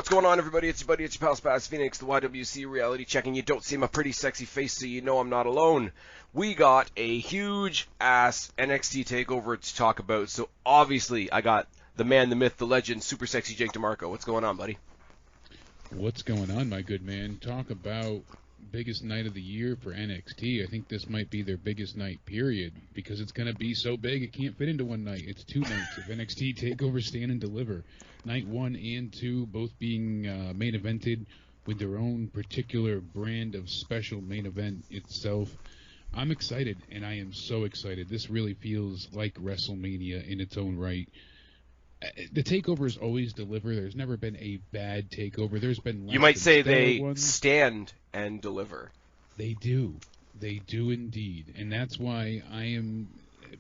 What's going on, everybody? It's your buddy, it's your pal Spaz Phoenix, the YWC reality checking. You don't see my pretty sexy face, so you know I'm not alone. We got a huge-ass NXT TakeOver to talk about, so obviously I got the man, the myth, the legend, super sexy Jake DeMarco. What's going on, buddy? What's going on, my good man? Talk about biggest night of the year for NXT. I think this might be their biggest night, period, because it's going to be so big it can't fit into one night. It's 2 nights of NXT TakeOver Stand and Deliver. Night 1 and 2 both being main evented with their own particular brand of special main event itself. I'm excited, and I am so excited. This really feels like WrestleMania in its own right. The takeovers always deliver. There's never been a bad takeover. There's been less You might say stellar they ones. stand and deliver. They do. They do indeed. And that's why I am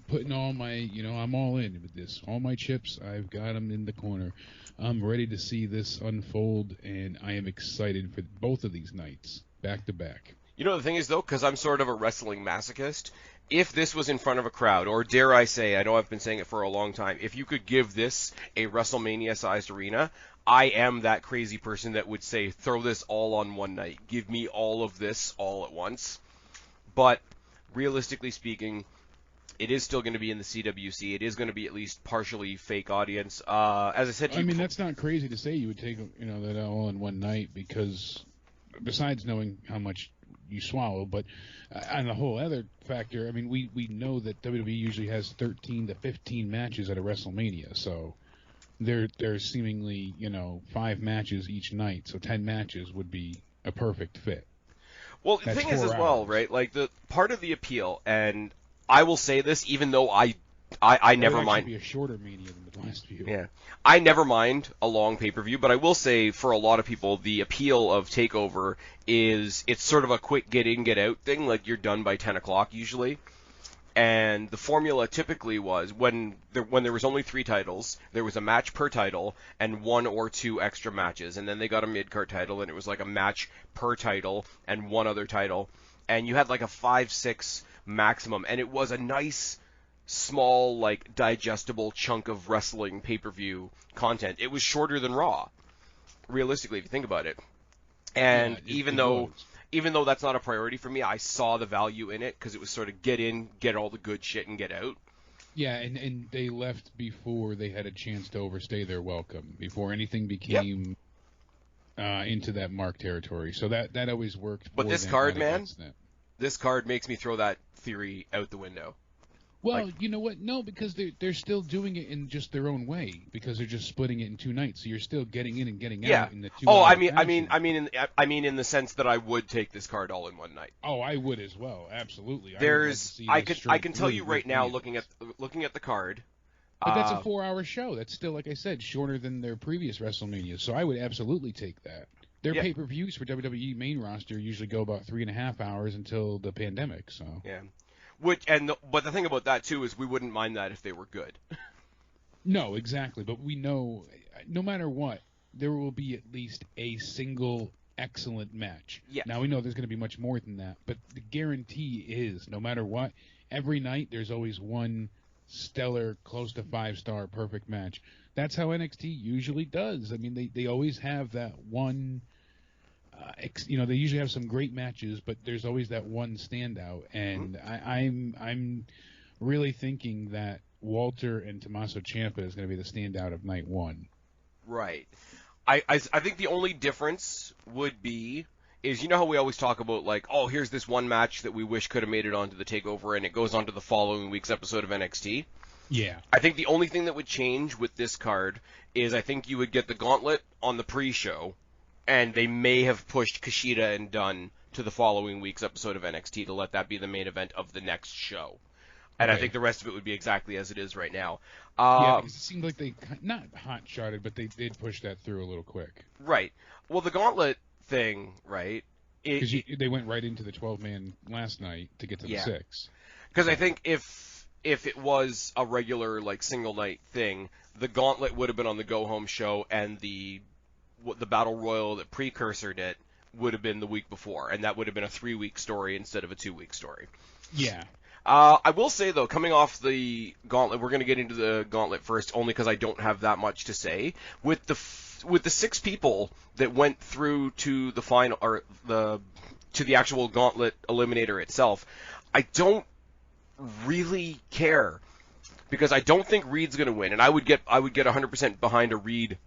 putting all my, I'm all in with this. All my chips, I've got them in the corner. I'm ready to see this unfold, and I am excited for both of these nights, back to back. You know, the thing is, though, because I'm sort of a wrestling masochist, if this was in front of a crowd, or dare I say, I know I've been saying it for a long time, if you could give this a WrestleMania-sized arena, I am that crazy person that would say, throw this all on one night. Give me all of this all at once. But, realistically speaking, it is still going to be in the CWC. It is going to be at least partially fake audience. As I said to you... I mean, that's not crazy to say you would take, that all in one night, because besides knowing how much you swallow, but on the whole other factor, I mean, we know that WWE usually has 13 to 15 matches at a WrestleMania, so there's seemingly, 5 matches each night, so 10 matches would be a perfect fit. Well, the That's thing is 4 as well, hours. right, like, the part of the appeal, and I will say this, even though I never mind. It would be a shorter Mania than the last few. Yeah. I never mind a long pay-per-view, but I will say for a lot of people, the appeal of TakeOver is it's sort of a quick get-in, get-out thing, like you're done by 10 o'clock usually. And the formula typically was when there was only 3 titles, there was a match per title and 1 or 2 extra matches. And then they got a mid-card title, and it was like a match per title and 1 other title. And you had like a 5-6 maximum, and it was a nice... small, like, digestible chunk of wrestling pay-per-view content. It was shorter than Raw, realistically, if you think about it. And even though that's not a priority for me, I saw the value in it because it was sort of get in, get all the good shit, and get out. Yeah, and they left before they had a chance to overstay their welcome, before anything became into that mark territory. So that always worked. But this card, man, this card makes me throw that theory out the window. Well, you know what? No, because they're still doing it in just their own way, because they're just splitting it in 2 nights. So you're still getting in and getting out in the 2 Oh, hour I mean in the sense that I would take this card all in one night. Oh, I would as well, absolutely. I can tell you right now, looking at the card. But that's a 4-hour show. That's still, like I said, shorter than their previous WrestleMania. So I would absolutely take that. Their pay-per-views for WWE main roster usually go about 3.5 hours until the pandemic. So yeah. But the thing about that, too, is we wouldn't mind that if they were good. No, exactly. But we know, no matter what, there will be at least a single excellent match. Yeah. Now, we know there's going to be much more than that. But the guarantee is, no matter what, every night there's always one stellar, close to 5-star, perfect match. That's how NXT usually does. I mean, they always have that one... they usually have some great matches, but there's always that one standout, and I'm really thinking that Walter and Tommaso Ciampa is going to be the standout of night 1. Right. I think the only difference would be is, you know how we always talk about, like, oh, here's this one match that we wish could have made it onto the TakeOver, and it goes onto the following week's episode of NXT? Yeah. I think the only thing that would change with this card is I think you would get the gauntlet on the pre-show, and they may have pushed Kushida and Dunn to the following week's episode of NXT to let that be the main event of the next show. And I think the rest of it would be exactly as it is right now. Yeah, because it seemed like they, not hot-shotted, but they did push that through a little quick. Right. Well, the gauntlet thing, right? Because they went right into the 12-man last night to get to the 6. Because I think if it was a regular, like, single-night thing, the gauntlet would have been on the go-home show, and the Battle Royal that precursored it would have been the week before, and that would have been a 3-week story instead of a 2-week story. Yeah. I will say, though, coming off the gauntlet, we're going to get into the gauntlet first, only because I don't have that much to say. With the with the 6 people that went through to the final or to the actual gauntlet eliminator itself, I don't really care because I don't think Reed's going to win, and I would get 100% behind a Reed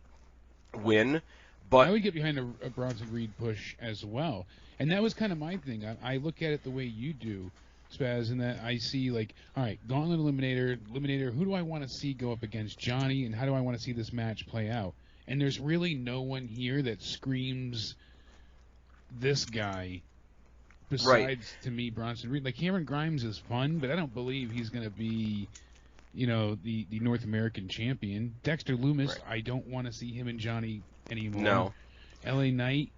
win. But I would get behind a Bronson Reed push as well, and that was kind of my thing. I look at it the way you do, Spaz, in that I see like, all right, gauntlet eliminator. Who do I want to see go up against Johnny, and how do I want to see this match play out? And there's really no one here that screams this guy. Besides, to me, Bronson Reed. Like, Cameron Grimes is fun, but I don't believe he's going to be, the North American champion. Dexter Lumis, right. I don't want to see him and Johnny anymore. No. LA Knight.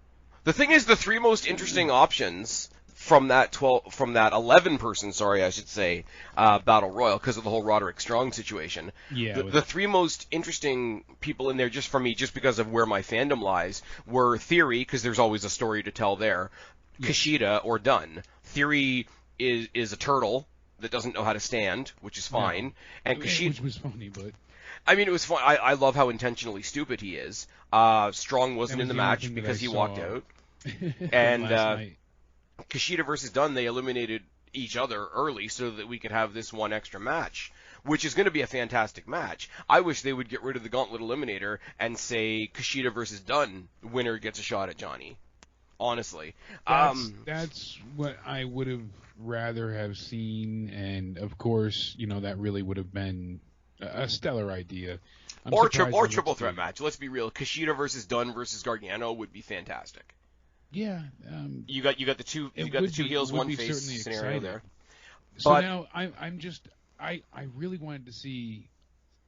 The thing is, the 3 most interesting options from that 11-person, Battle Royal, because of the whole Roderick Strong situation. Yeah. The 3 most interesting people in there, just for me, just because of where my fandom lies, were Theory, because there's always a story to tell there. Kushida or Dunn. Theory is a turtle that doesn't know how to stand, which is fine. No. And Kushida, which was funny, but I mean, it was fun. I love how intentionally stupid he is. Strong wasn't in the match because he walked out. And Kushida versus Dunn, they eliminated each other early so that we could have this one extra match, which is going to be a fantastic match. I wish they would get rid of the Gauntlet Eliminator and say Kushida versus Dunn, winner gets a shot at Johnny. Honestly, that's what I would have rather have seen, and of course, that really would have been a stellar idea. Or triple threat match. Let's be real. Kushida versus Dunn versus Gargano would be fantastic. Yeah, you got the two heels, one face scenario exciting. There. So now I really wanted to see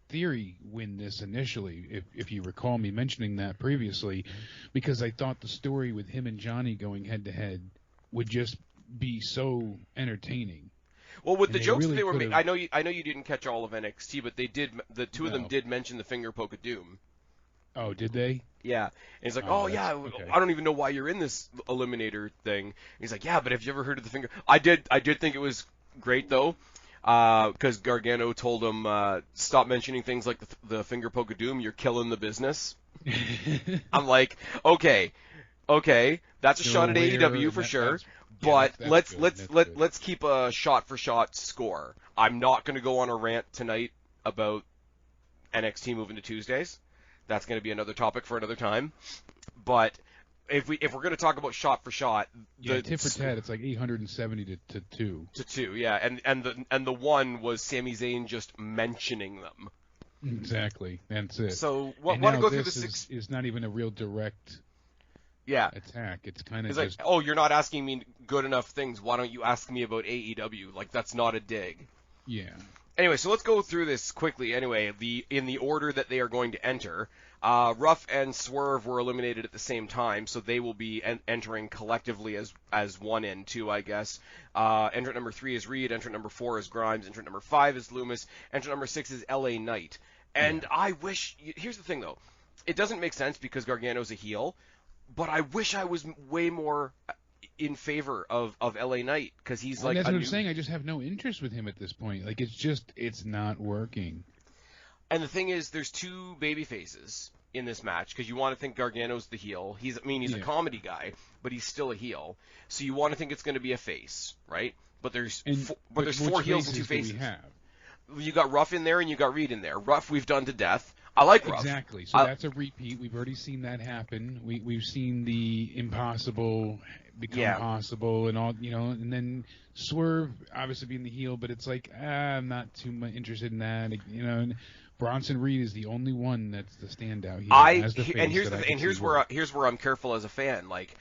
Theory win this initially, if you recall me mentioning that previously, because I thought the story with him and Johnny going head to head would just be so entertaining. Well, with the jokes that they were making, I know you didn't catch all of NXT, but they did. The two of them did mention the finger poke of doom. Oh, did they? Yeah, and he's like, okay. I don't even know why you're in this eliminator thing. And he's like, yeah, but have you ever heard of the finger? I did think it was great though. Because Gargano told him, stop mentioning things like the finger poke of doom, you're killing the business. I'm like, okay, that's a shot at AEW for sure, but let's keep a shot for shot score. I'm not going to go on a rant tonight about NXT moving to Tuesdays. That's going to be another topic for another time. But if we're going to talk about shot for shot, tit for tat, it's like 870 to 2. To 2, yeah, and the one was Sami Zayn just mentioning them. Exactly, that's it. So want to go through the 6? Is not even a real direct attack. It's kind of just like, you're not asking me good enough things. Why don't you ask me about AEW? Like, that's not a dig. Yeah. Anyway, so let's go through this quickly. Anyway, in the order that they are going to enter. Ruff and Swerve were eliminated at the same time, so they will be entering collectively as 1 and 2, I guess. Entrant number 3 is Reed. Entrant number 4 is Grimes. Entrant number 5 is Loomis. Entrant number 6 is LA Knight. And I wish... Here's the thing, though. It doesn't make sense because Gargano's a heel, but I wish I was way more in favor of LA Knight because he's like... That's what I'm saying. I just have no interest with him at this point. Like, it's not working. And the thing is, there's 2 baby faces in this match because you want to think Gargano's the heel. He's a comedy guy, but he's still a heel. So you want to think it's going to be a face, right? But there's 4 heels and 2 faces. You got Ruff in there and you got Reed in there. Ruff we've done to death. I like Ruff. Exactly. So that's a repeat. We've already seen that happen. We've seen the impossible become possible and all, and then Swerve obviously being the heel, but it's like, I'm not too much interested in that, and Bronson Reed is the only one that's the standout here. Here's where I'm careful as a fan. Like,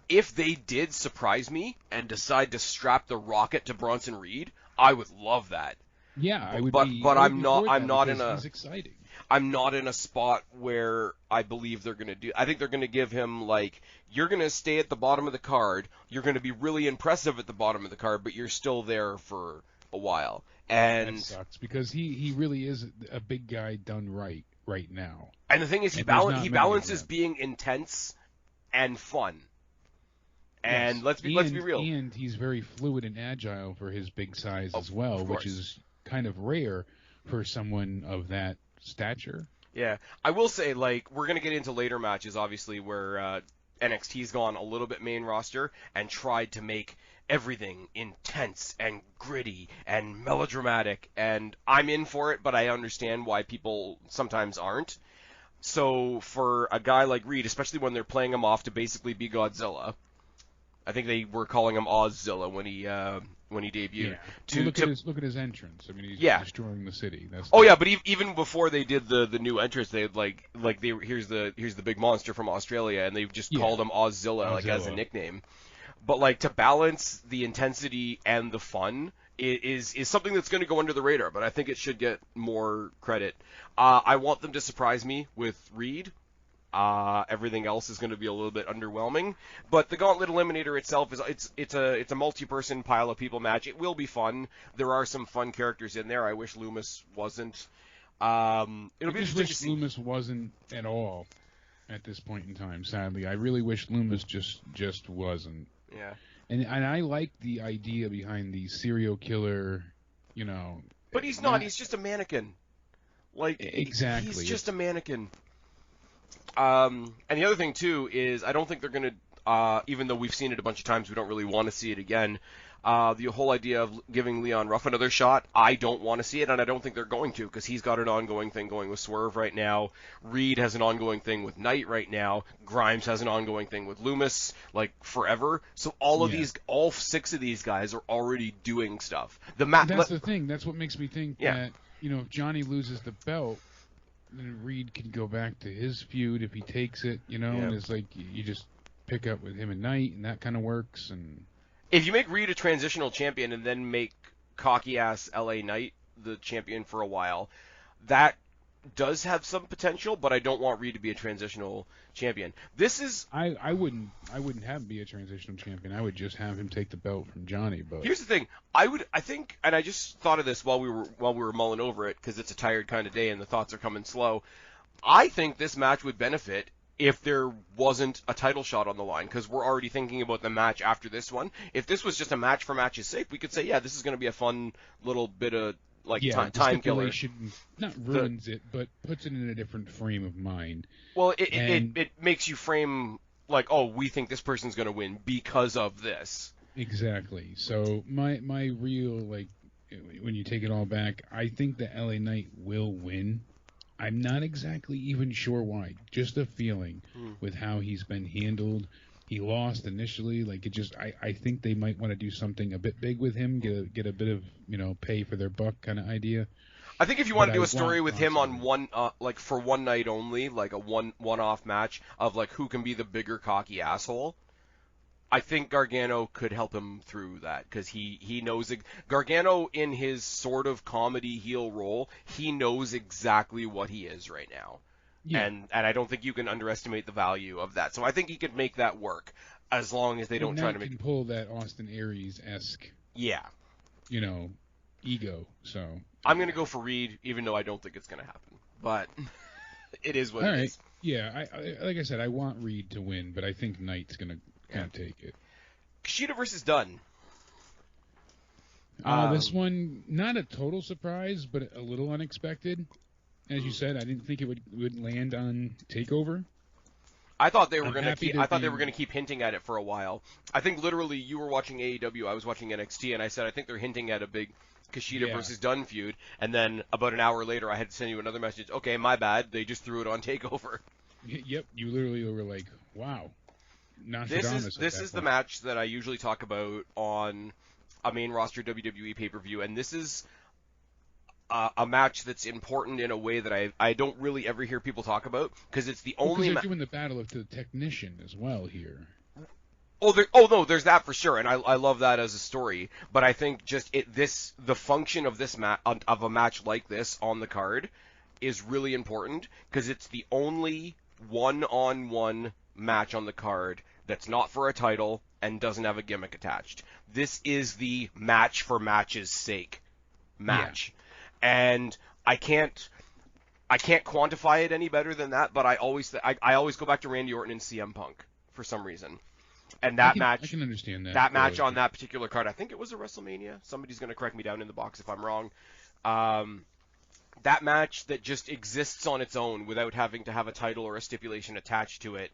if they did surprise me and decide to strap the rocket to Bronson Reed, I would love that. Yeah, I would. But I'm not in a. He's exciting. I'm not in a spot where I believe they're going to do. I think they're going to give him, like, you're going to stay at the bottom of the card. You're going to be really impressive at the bottom of the card, but you're still there for a while. And that sucks because he really is a big guy done right now. And the thing is, he balances being intense and fun. And let's be real. And he's very fluid and agile for his big size as well, which is kind of rare for someone of that stature. Yeah, I will say, like, we're gonna get into later matches, obviously, where NXT's gone a little bit main roster and tried to make everything intense and gritty and melodramatic, and I'm in for it, but I understand why people sometimes aren't. So for a guy like Reed, especially when they're playing him off to basically be Godzilla, I think they were calling him Ozzilla when he debuted. Yeah. To, Look at his entrance. I mean, he's Yeah. destroying the city. Oh yeah, but even before they did the new entrance, they had here's the big monster from Australia, and they just called him Ozzilla like as a nickname. But like to balance the intensity and the fun is something that's going to go under the radar, but I think it should get more credit. I want them to surprise me with Reed. Everything else is going to be a little bit underwhelming, but the Gauntlet Eliminator itself it's a multi-person pile of people match. It will be fun. There are some fun characters in there. I wish Loomis wasn't. It'll be interesting to see. Loomis wasn't at all at this point in time. Sadly, I really wish Loomis just wasn't. Yeah. And I like the idea behind the serial killer, you know. But he's not. He's just a mannequin. Like exactly. He's just a mannequin. And the other thing, too, is I don't think they're going to, even though we've seen it a bunch of times, we don't really want to see it again. The whole idea of giving Leon Ruff another shot, I don't want to see it, and I don't think they're going to, because he's got an ongoing thing going with Swerve right now. Reed has an ongoing thing with Knight right now. Grimes has an ongoing thing with Loomis, like, forever. So all 6 of these guys are already doing stuff. That's the thing. That's what makes me think that, you know, if Johnny loses the belt, then Reed can go back to his feud if he takes it, you know, and it's like you just pick up with him and Knight, and that kind of works. And if you make Reed a transitional champion and then make cocky-ass LA Knight the champion for a while, that does have some potential, but I don't want Reed to be a transitional champion. This is I wouldn't have him be a transitional champion. I would just have him take the belt from Johnny. But here's the thing, I think, and I just thought of this while we were mulling over it, because it's a tired kind of day and the thoughts are coming slow. I think this match would benefit if there wasn't a title shot on the line, because we're already thinking about the match after this one. If this was just a match for match's sake, we could say, yeah, this is going to be a fun little bit of time killer. Not ruins it, but puts it in a different frame of mind. Well, it makes you frame like, oh, we think this person's going to win because of this. Exactly. So my real, like, when you take it all back, I think the LA Knight will win. I'm not exactly even sure why. Just a feeling with how he's been handled. He lost initially. Like, it just, I think they might want to do something a bit big with him, get a bit of, you know, pay for their buck kind of idea. I think if you want to do a story with him on one, like for one night only, like a one-off match of like who can be the bigger cocky asshole, I think Gargano could help him through that, because he knows Gargano in his sort of comedy heel role, he knows exactly what he is right now. Yeah. And I don't think you can underestimate the value of that. So I think he could make that work, as long as they don't try to make... can pull that Austin Aries-esque, you know, ego. So I'm going to go for Reed, even though I don't think it's going to happen. But it is what it is. Yeah, like I said, I want Reed to win, but I think Knight's going to kind of take it. Kushida versus Dunn. This one, not a total surprise, but a little unexpected. As you said, I didn't think it would land on Takeover. I thought they were going to keep hinting at it for a while. I think literally you were watching AEW, I was watching NXT, and I said I think they're hinting at a big Kushida versus Dunn feud. And then about an hour later, I had to send you another message. Okay, my bad. They just threw it on Takeover. Yep, you literally were like, wow. This is the match that I usually talk about on a main roster WWE pay-per-view, and this is a match that's important in a way that I don't really ever hear people talk about, because it's the only they're doing the battle of the technician as well here. No, there's that for sure, and I love that as a story. But I think just the function of this of a match like this on the card is really important, because it's the only one-on-one match on the card that's not for a title and doesn't have a gimmick attached. This is the match for match's sake match. Yeah. And I can't quantify it any better than that, but I always go back to Randy Orton and CM Punk for some reason. And that match, I can understand that. That match on that particular card, I think it was a WrestleMania. Somebody's going to correct me down in the box if I'm wrong. that match that just exists on its own without having to have a title or a stipulation attached to it,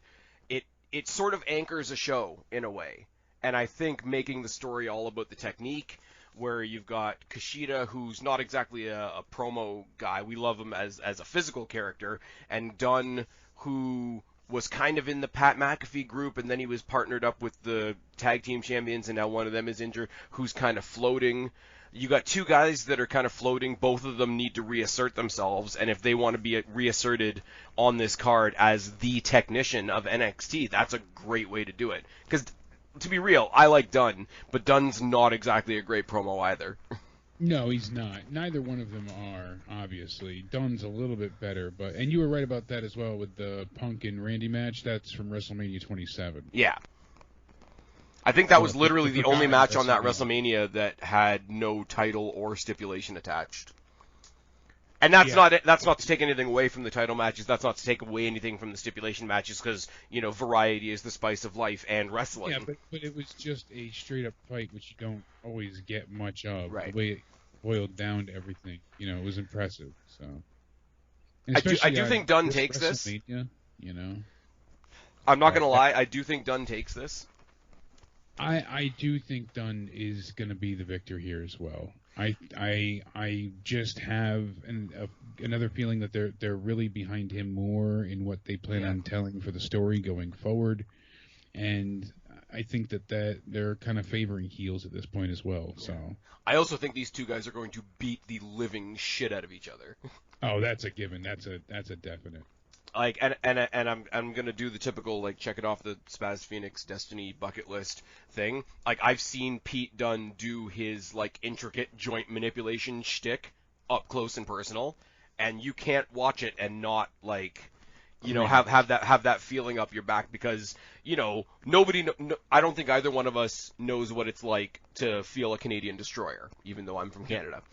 it sort of anchors a show in a way. And I think making the story all about the technique, where you've got Kushida, who's not exactly a promo guy, we love him as a physical character, and Dunn, who was kind of in the Pat McAfee group, and then he was partnered up with the tag team champions, and now one of them is injured, who's kind of floating. You got two guys that are kind of floating. Both of them need to reassert themselves, and if they want to be reasserted on this card as the technician of NXT, that's a great way to do it. Because, to be real, I like Dunn, but Dunn's not exactly a great promo either. No, he's not. Neither one of them are, obviously. Dunn's a little bit better, and you were right about that as well with the Punk and Randy match. That's from WrestleMania 27. Yeah. I think that was literally the only match on that WrestleMania that had no title or stipulation attached. And that's not to take anything away from the title matches. That's not to take away anything from the stipulation matches, because variety is the spice of life and wrestling. Yeah, but it was just a straight up fight, which you don't always get much of. Right. The way it boiled down to everything, it was impressive. So. I do think Dunn takes this. I'm not gonna lie. I do think Dunn takes this. I do think Dunn is going to be the victor here as well. I just have another feeling that they're really behind him more in what they plan on telling for the story going forward, and I think that they're kind of favoring heels at this point as well. So I also think these two guys are going to beat the living shit out of each other. Oh, that's a given. That's a definite. Like, and I'm gonna do the typical, like, check it off the Spaz Phoenix Destiny bucket list thing. Like, I've seen Pete Dunne do his, like, intricate joint manipulation shtick up close and personal, and you can't watch it and not, like, have that feeling up your back, because nobody. I don't think either one of us knows what it's like to feel a Canadian destroyer, even though I'm from Canada.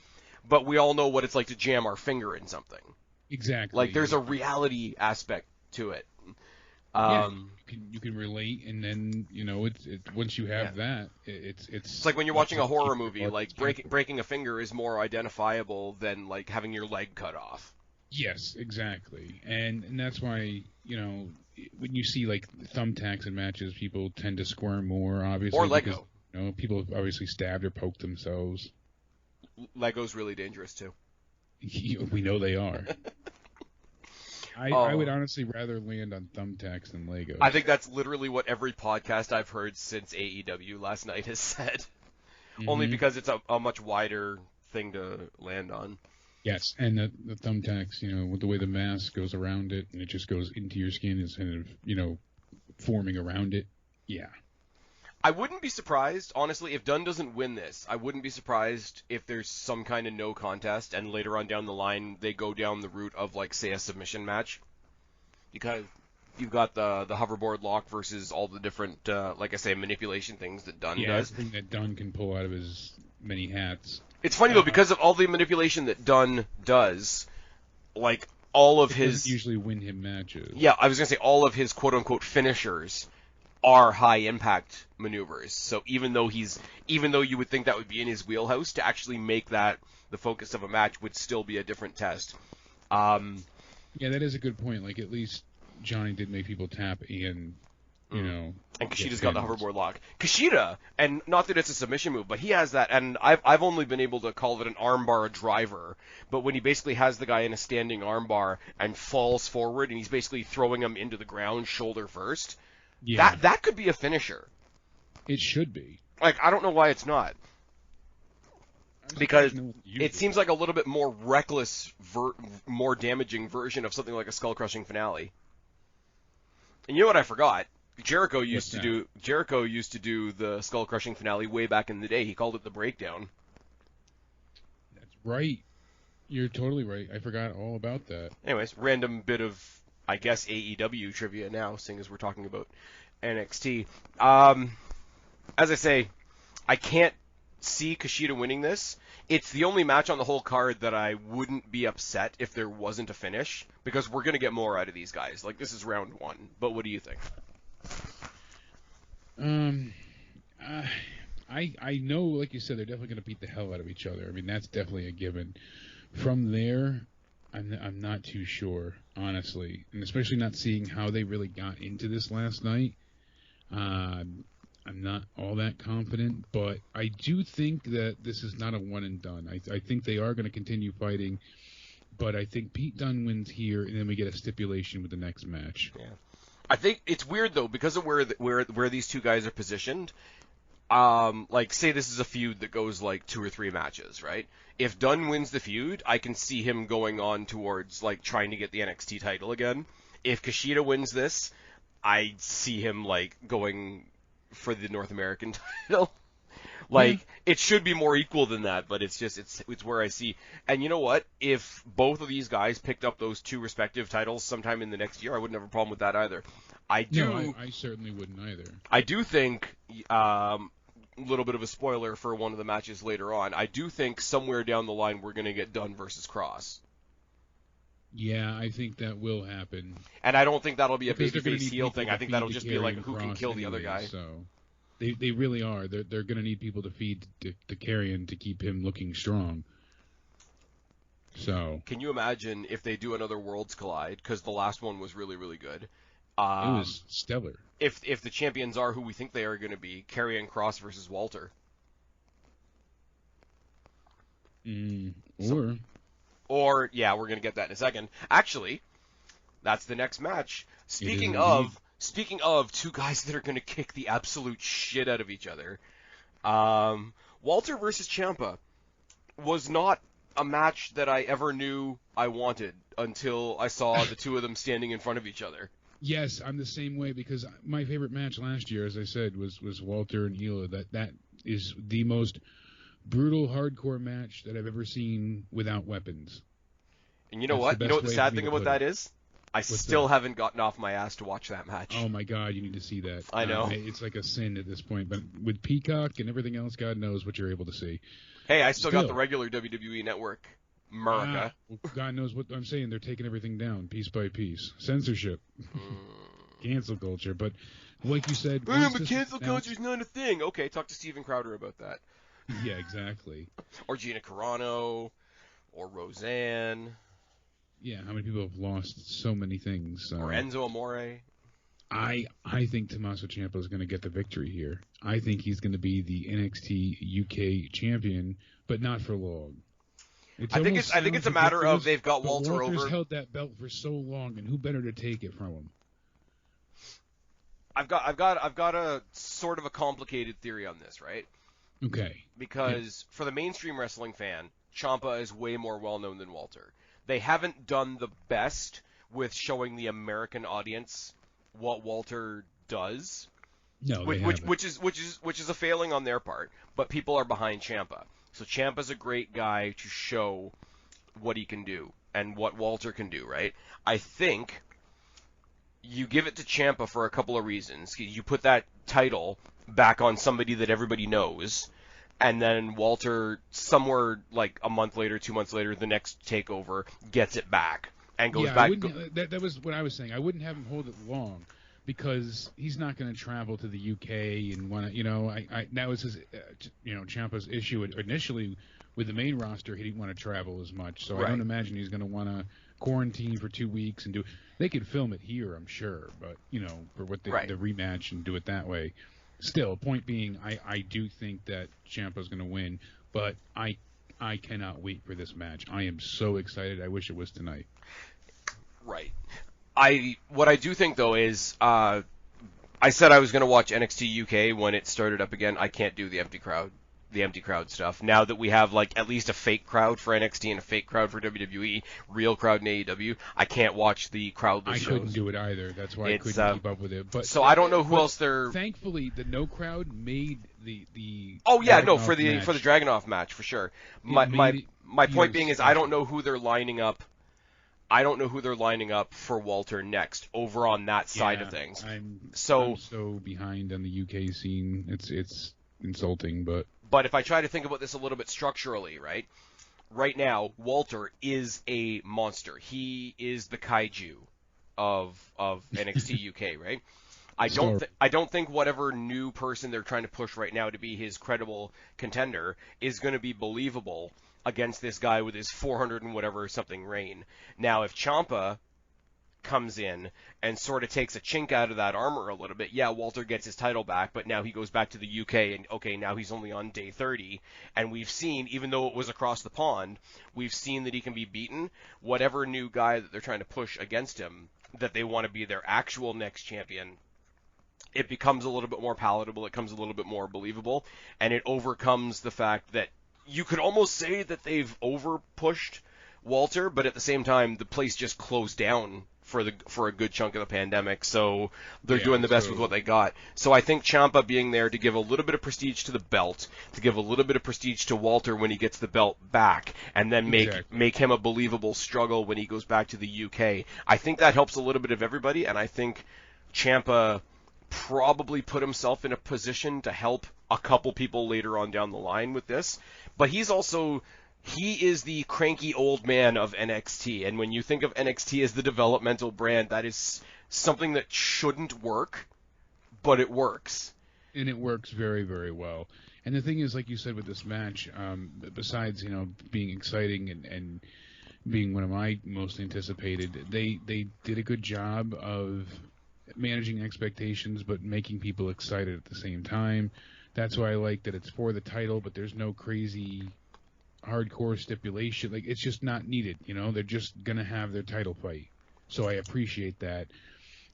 But we all know what it's like to jam our finger in something. Exactly. Like, there's a reality aspect to it. You can relate, and then once you have that, it's like when you're watching a horror movie. Like, breaking a finger is more identifiable than, like, having your leg cut off. Yes, exactly, and that's why when you see, like, thumbtacks in matches, people tend to squirm more, obviously. Or Lego. Because, people have obviously stabbed or poked themselves. Lego's really dangerous too. We know they are. I would honestly rather land on thumbtacks than Legos. I think that's literally what every podcast I've heard since AEW last night has said. Mm-hmm. Only because it's a much wider thing to land on. Yes, and the thumbtacks, with the way the mask goes around it, and it just goes into your skin instead of, forming around it. Yeah. I wouldn't be surprised, honestly, if Dunn doesn't win this. I wouldn't be surprised if there's some kind of no contest, and later on down the line they go down the route of, like, say, a submission match. Because you've got the hoverboard lock versus all the different, like I say, manipulation things that Dunn does. Yeah, everything that Dunn can pull out of his many hats. It's funny, though, because of all the manipulation that Dunn does, like, all of his... doesn't usually win him matches. Yeah, I was going to say all of his quote-unquote finishers are high-impact maneuvers. So even though you would think that would be in his wheelhouse, to actually make that the focus of a match would still be a different test. Yeah, that is a good point. Like, at least Johnny did make people tap and, And Kushida's got the hoverboard lock. Kushida, and not that it's a submission move, but he has that, and I've only been able to call it an armbar driver, but when he basically has the guy in a standing armbar and falls forward, and he's basically throwing him into the ground shoulder first, that could be a finisher. It should be. Like, I don't know why it's not. Because it seems like a little bit more reckless, more damaging version of something like a skull-crushing finale. And you know what I forgot? Jericho used to do the skull-crushing finale way back in the day. He called it the breakdown. That's right. You're totally right. I forgot all about that. Anyways, random bit of, I guess, AEW trivia now, seeing as we're talking about NXT. As I say, I can't see Kushida winning this. It's the only match on the whole card that I wouldn't be upset if there wasn't a finish, because we're going to get more out of these guys. Like, this is round one. But what do you think? I know, like you said, they're definitely going to beat the hell out of each other. I mean, that's definitely a given. From there, I'm not too sure, honestly, and especially not seeing how they really got into this last night. I'm not all that confident, but I do think that this is not a one and done. I think they are going to continue fighting, but I think Pete Dunne wins here, and then we get a stipulation with the next match. Yeah. I think it's weird though because of where these two guys are positioned. Like say this is a feud that goes like 2 or 3 matches, right? If Dunne wins the feud, I can see him going on towards like trying to get the NXT title again. If Kushida wins this, I see him like going for the North American title. Like it should be more equal than that, but it's just it's where I see. And you know what? If both of these guys picked up those 2 respective titles sometime in the next year, I wouldn't have a problem with that either. I certainly wouldn't either. I do think a little bit of a spoiler for one of the matches later on. I do think somewhere down the line we're going to get Dunne versus Cross. Yeah, I think that will happen. And I don't think that'll be a babyface heel thing. I think that'll just be like who can kill the other guy. So they really are. They're going to need people to feed to Carrion to keep him looking strong. So can you imagine if they do another Worlds Collide? Because the last one was really, really good. It was stellar. If the champions are who we think they are going to be, Karrion Kross versus Walter. Or yeah, we're going to get that in a second. Actually, that's the next match. Speaking of 2 guys that are going to kick the absolute shit out of each other, Walter versus Ciampa was not a match that I ever knew I wanted until I saw the 2 of them standing in front of each other. Yes, I'm the same way because my favorite match last year, as I said, was Walter and Hilo. That is the most brutal, hardcore match that I've ever seen without weapons. And you know what? You know what the sad thing about that is? I still haven't gotten off my ass to watch that match. Oh my God, you need to see that. I know. It's like a sin at this point, but with Peacock and everything else, God knows what you're able to see. Hey, I still got the regular WWE Network. America. Well, God knows what I'm saying. They're taking everything down piece by piece. Censorship. Cancel culture. But like you said... but cancel culture's not a thing. Okay, talk to Steven Crowder about that. Yeah, exactly. Or Gina Carano. Or Roseanne. Yeah, how many people have lost so many things? Or Enzo Amore. I think Tommaso Ciampa is going to get the victory here. I think he's going to be the NXT UK champion, but not for long. I think it's a matter of they've got Walter over. Walter's held that belt for so long, and who better to take it from him? I've got a sort of a complicated theory on this, right? Okay. Because for the mainstream wrestling fan, Ciampa is way more well known than Walter. They haven't done the best with showing the American audience what Walter does. No, which is a failing on their part, but people are behind Ciampa. So Ciampa's a great guy to show what he can do and what Walter can do, right? I think you give it to Ciampa for a couple of reasons. You put that title back on somebody that everybody knows, and then Walter, somewhere like a month later, 2 months later, the next takeover, gets it back and goes back. That was what I was saying. I wouldn't have him hold it long, because he's not going to travel to the UK and want to, that was his, Ciampa's issue initially with the main roster. He didn't want to travel as much, so right. I don't imagine he's going to want to quarantine for 2 weeks and do. They could film it here, I'm sure, but for what the rematch and do it that way. Still, point being, I do think that Ciampa's going to win, but I cannot wait for this match. I am so excited. I wish it was tonight. Right. What I do think though is I said I was going to watch NXT UK when it started up again. I can't do the empty crowd stuff. Now that we have like at least a fake crowd for NXT and a fake crowd for WWE, real crowd in AEW, I can't watch the crowdless shows. I couldn't do it either. That's why I couldn't keep up with it. But so I don't know who else they're. Thankfully, the no crowd made the. Oh yeah, no, for the Dragunov match for sure. My point being is I don't know who they're lining up. I don't know who they're lining up for Walter next over on that side of things. I'm so behind on the UK scene. It's insulting, but if I try to think about this a little bit structurally, right? Right now, Walter is a monster. He is the kaiju of NXT UK, right? I don't think whatever new person they're trying to push right now to be his credible contender is going to be believable against this guy with his 400 and whatever something reign. Now, if Ciampa comes in and sort of takes a chink out of that armor a little bit, yeah, Walter gets his title back, but now he goes back to the UK, and okay, now he's only on day 30, and we've seen, even though it was across the pond, we've seen that he can be beaten. Whatever new guy that they're trying to push against him, that they want to be their actual next champion, it becomes a little bit more palatable, it becomes a little bit more believable, and it overcomes the fact that you could almost say that they've over-pushed Walter, but at the same time, the place just closed down for a good chunk of the pandemic, so they're doing the best with what they got. So I think Ciampa being there to give a little bit of prestige to the belt, to give a little bit of prestige to Walter when he gets the belt back, and then make him a believable struggle when he goes back to the UK. I think that helps a little bit of everybody, and I think Ciampa probably put himself in a position to help a couple people later on down the line with this. But he is the cranky old man of NXT, and when you think of NXT as the developmental brand, that is something that shouldn't work, but it works. And it works very, very well. And the thing is, like you said with this match, besides, being exciting and being one of my most anticipated, they did a good job of managing expectations but making people excited at the same time. That's why I like that it's for the title, but there's no crazy hardcore stipulation. Like, it's just not needed, they're just gonna have their title fight. So I appreciate that,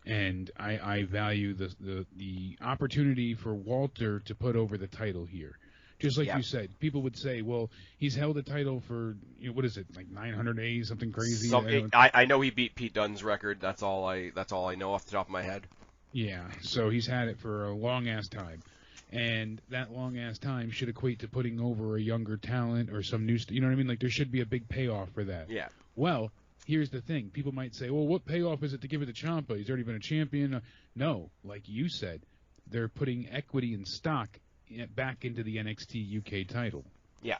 and I value the opportunity for Walter to put over the title here. Just like you said, people would say, well, he's held the title for, what is it, like 900 days, something crazy? I know he beat Pete Dunne's record. That's all I know off the top of my head. Yeah, so he's had it for a long-ass time. And that long-ass time should equate to putting over a younger talent or some new... You know what I mean? Like, there should be a big payoff for that. Yeah. Well, here's the thing. People might say, well, what payoff is it to give it to Ciampa? He's already been a champion. No, like you said, they're putting equity and stock back into the NXT UK title. Yeah.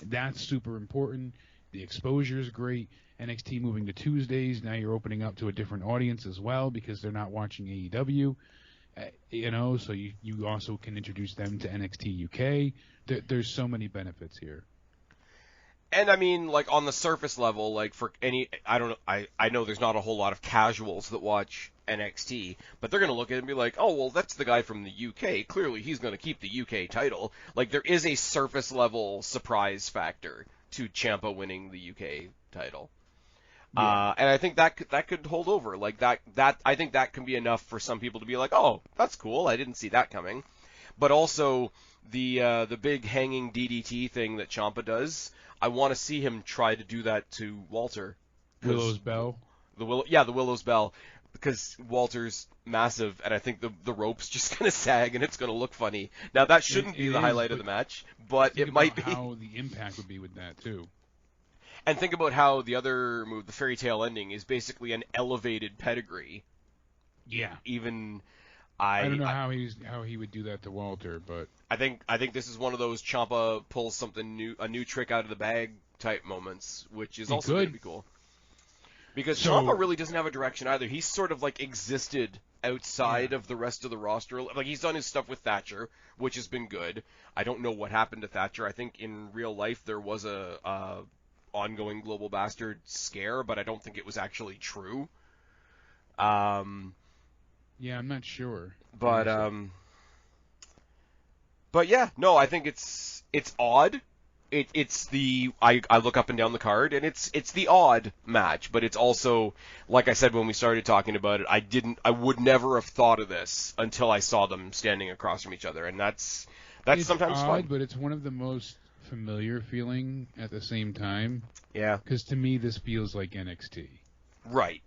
That's super important. The exposure is great. NXT moving to Tuesdays. Now you're opening up to a different audience as well because they're not watching AEW. So you also can introduce them to NXT UK. There's so many benefits here. And I mean, like, on the surface level, like, for any, I know there's not a whole lot of casuals that watch NXT, but they're going to look at it and be like, oh, well, that's the guy from the UK. Clearly, he's going to keep the UK title. Like, there is a surface level surprise factor to Ciampa winning the UK title. Yeah. And I think that could hold over. Like, that I think that can be enough for some people to be like, oh, that's cool. I didn't see that coming. But also the big hanging DDT thing that Ciampa does, I want to see him try to do that to Walter. Willow's Bell. The Willow's Bell, because Walter's massive, and I think the rope's just gonna sag and it's gonna look funny. Now that shouldn't be the highlight of the match, but it might be. How the impact would be with that too. And think about how the other move, the fairy tale ending, is basically an elevated pedigree. Yeah. Even I don't know how he would do that to Walter, but I think this is one of those Ciampa pulls something new, a new trick out of the bag type moments, which is also going to be cool. Because Ciampa really doesn't have a direction either. He's sort of like existed outside of the rest of the roster. Like, he's done his stuff with Thatcher, which has been good. I don't know what happened to Thatcher. I think in real life there was a ongoing Global Bastard scare, but I don't think it was actually true. Yeah, I'm not sure. But yeah, no, I think it's odd. It's the I look up and down the card, and it's the odd match, but it's also, like I said when we started talking about it, I would never have thought of this until I saw them standing across from each other, and that's sometimes odd, fun. But it's one of the most familiar feeling at the same time. Yeah. Because to me, this feels like NXT. Right.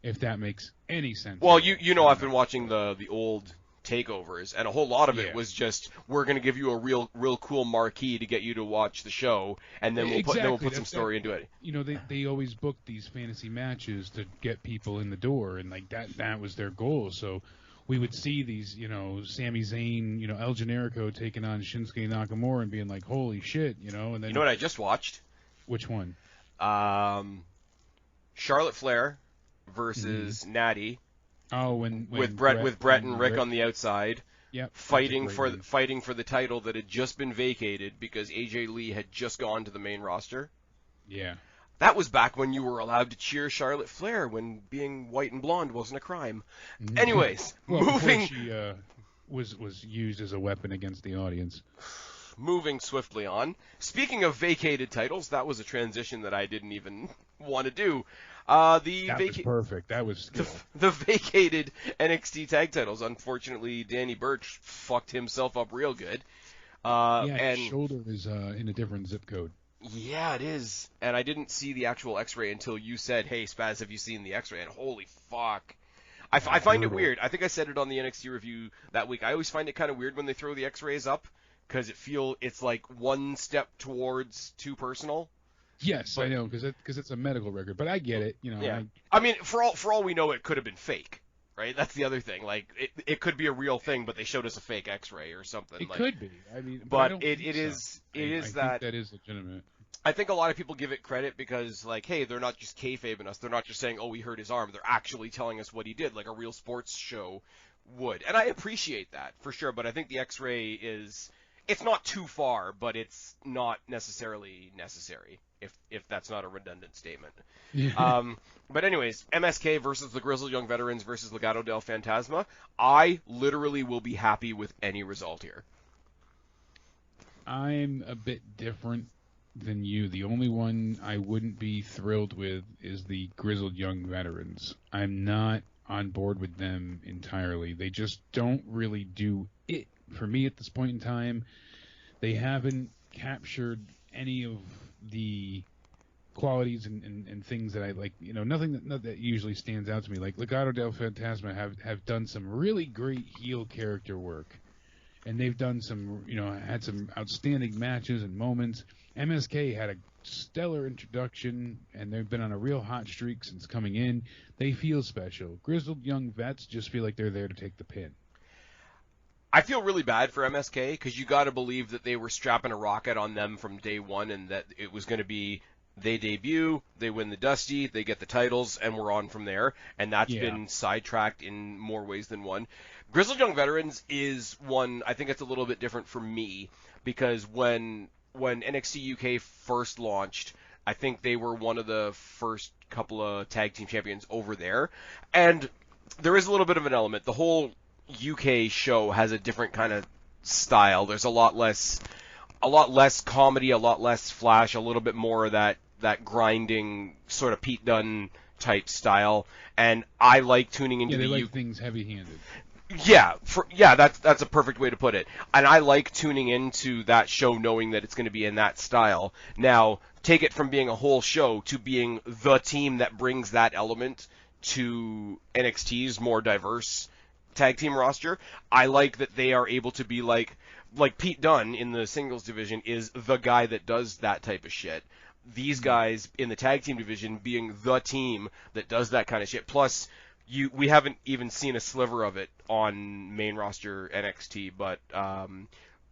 If that makes any sense. Well, you know, I've been watching the old takeovers, and a whole lot of it was just, we're going to give you a real cool marquee to get you to watch the show, and then we'll put some story into it. You know, they always book these fantasy matches to get people in the door, and like that was their goal. So we would see these, Sami Zayn, El Generico taking on Shinsuke Nakamura and being like, holy shit, and then... You know what I just watched? Which one? Charlotte Flair versus Natty Oh, when with Brett and Rick on the outside. Yep, fighting for the title that had just been vacated because AJ Lee had just gone to the main roster. Yeah. That was back when you were allowed to cheer Charlotte Flair when being white and blonde wasn't a crime. Anyways, moving. She was used as a weapon against the audience. Moving swiftly on. Speaking of vacated titles, that was a transition that I didn't even want to do. That was perfect. That was skill. The vacated NXT tag titles. Unfortunately, Danny Burch fucked himself up real good. His shoulder is in a different zip code. Yeah, it is. And I didn't see the actual X-ray until you said, "Hey, Spaz, have you seen the X-ray?" And holy fuck. I find it weird. I think I said it on the NXT review that week. I always find it kind of weird when they throw the X-rays up because it's like one step towards too personal. Yes, I know, because it's a medical record, but I get it. Yeah. I mean, for all we know, it could have been fake, right? That's the other thing. Like, it could be a real thing, but they showed us a fake X-ray or something. It could be. I mean, but I it is I think that is legitimate. I think a lot of people give it credit because, like, hey, they're not just kayfabing us. They're not just saying, oh, he hurt his arm. They're actually telling us what he did, like a real sports show would. And I appreciate that, for sure. But I think the X-ray it's not too far, but it's not necessarily necessary, if that's not a redundant statement. But anyways, MSK versus the Grizzled Young Veterans versus Legado del Fantasma. I literally will be happy with any result here. I'm a bit different than you. The only one I wouldn't be thrilled with is the Grizzled Young Veterans. I'm not on board with them entirely. They just don't really do it for me at this point in time. They haven't captured any of the qualities and things that I like. Nothing that usually stands out to me. Like Legado del Fantasma have done some really great heel character work, and they've done some, had some outstanding matches and moments. MSK had a stellar introduction, and they've been on a real hot streak since coming in. They feel special. Grizzled Young Vets just feel like they're there to take the pin. I feel really bad for MSK because you got to believe that they were strapping a rocket on them from day one, and that it was going to be they debut, they win the Dusty, they get the titles, and we're on from there. And that's been sidetracked in more ways than one. Grizzled Young Veterans is one, I think it's a little bit different for me because when NXT UK first launched, I think they were one of the first couple of tag team champions over there. And there is a little bit of an element. The whole UK show has a different kind of style. There's a lot less comedy, a lot less flash, a little bit more of that grinding sort of Pete Dunne type style. And I like tuning into things heavy-handed. Yeah, that's a perfect way to put it. And I like tuning into that show knowing that it's going to be in that style. Now, take it from being a whole show to being the team that brings that element to NXT's more diverse tag team roster. I like that they are able to be like Pete Dunne in the singles division is the guy that does that type of shit. These guys in the tag team division being the team that does that kind of shit. Plus, we haven't even seen a sliver of it on main roster NXT, but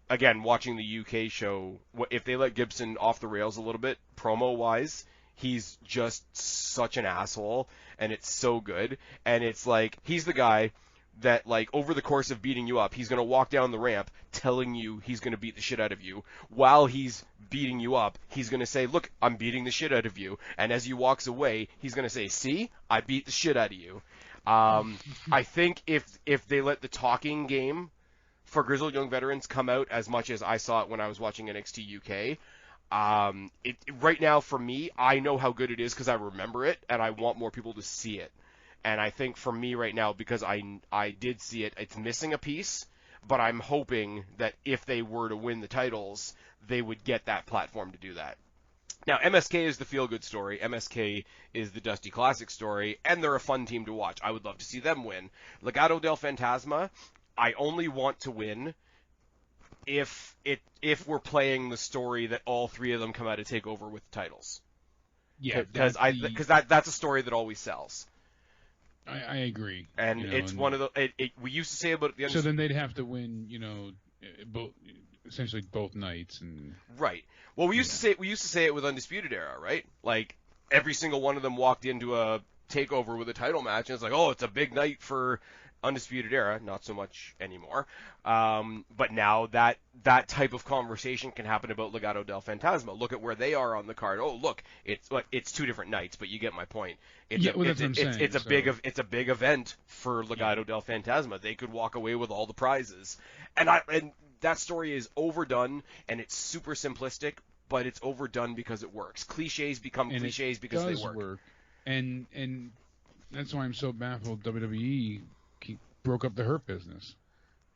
again, watching the UK show, if they let Gibson off the rails a little bit, promo-wise, he's just such an asshole, and it's so good. And it's like, he's the guy that, like, over the course of beating you up, he's going to walk down the ramp telling you he's going to beat the shit out of you. While he's beating you up, he's going to say, look, I'm beating the shit out of you. And as he walks away, he's going to say, see, I beat the shit out of you. I think if they let the talking game for Grizzled Young Veterans come out as much as I saw it when I was watching NXT UK, right now for me, I know how good it is because I remember it, and I want more people to see it. And I think for me right now, because I did see it, it's missing a piece, but I'm hoping that if they were to win the titles, they would get that platform to do that. Now, MSK is the feel-good story. MSK is the Dusty Classic story, and they're a fun team to watch. I would love to see them win. Legado del Fantasma, I only want to win if we're playing the story that all three of them come out of Takeover with titles. Yeah, because that's a story that always sells. I agree. And it's one of the we used to say about the so then they'd have to win, essentially both nights and right. Well, we used to say it with Undisputed Era, right? Like every single one of them walked into a Takeover with a title match, and it's like, oh, it's a big night for Undisputed Era. Not so much anymore. But now that type of conversation can happen about Legado del Fantasma. Look at where they are on the card. Oh, look, it's 2 different nights, but you get my point. It's a big event for Legado del Fantasma. They could walk away with all the prizes, and that story is overdone, and it's super simplistic, but it's overdone because it works. Cliches become cliches because they work. And that's why I'm so baffled WWE broke up the Hurt Business.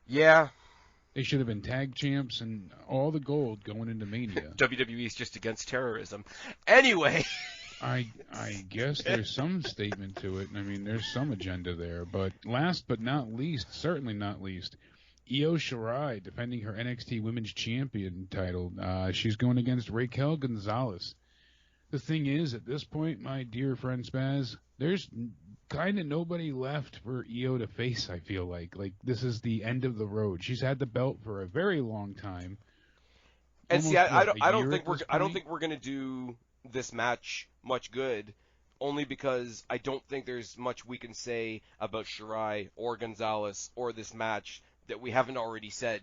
Yeah. They should have been tag champs and all the gold going into Mania. WWE is just against terrorism. Anyway. I guess there's some statement to it. I mean, there's some agenda there. But last but not least, certainly not least, Io Shirai defending her NXT Women's Champion title. She's going against Raquel Gonzalez. The thing is, at this point, my dear friend Spaz, there's kind of nobody left for Io to face, I feel like. Like, this is the end of the road. She's had the belt for a very long time. And see, I don't think we're going to do this match much good, only because I don't think there's much we can say about Shirai or Gonzalez or this match that we haven't already said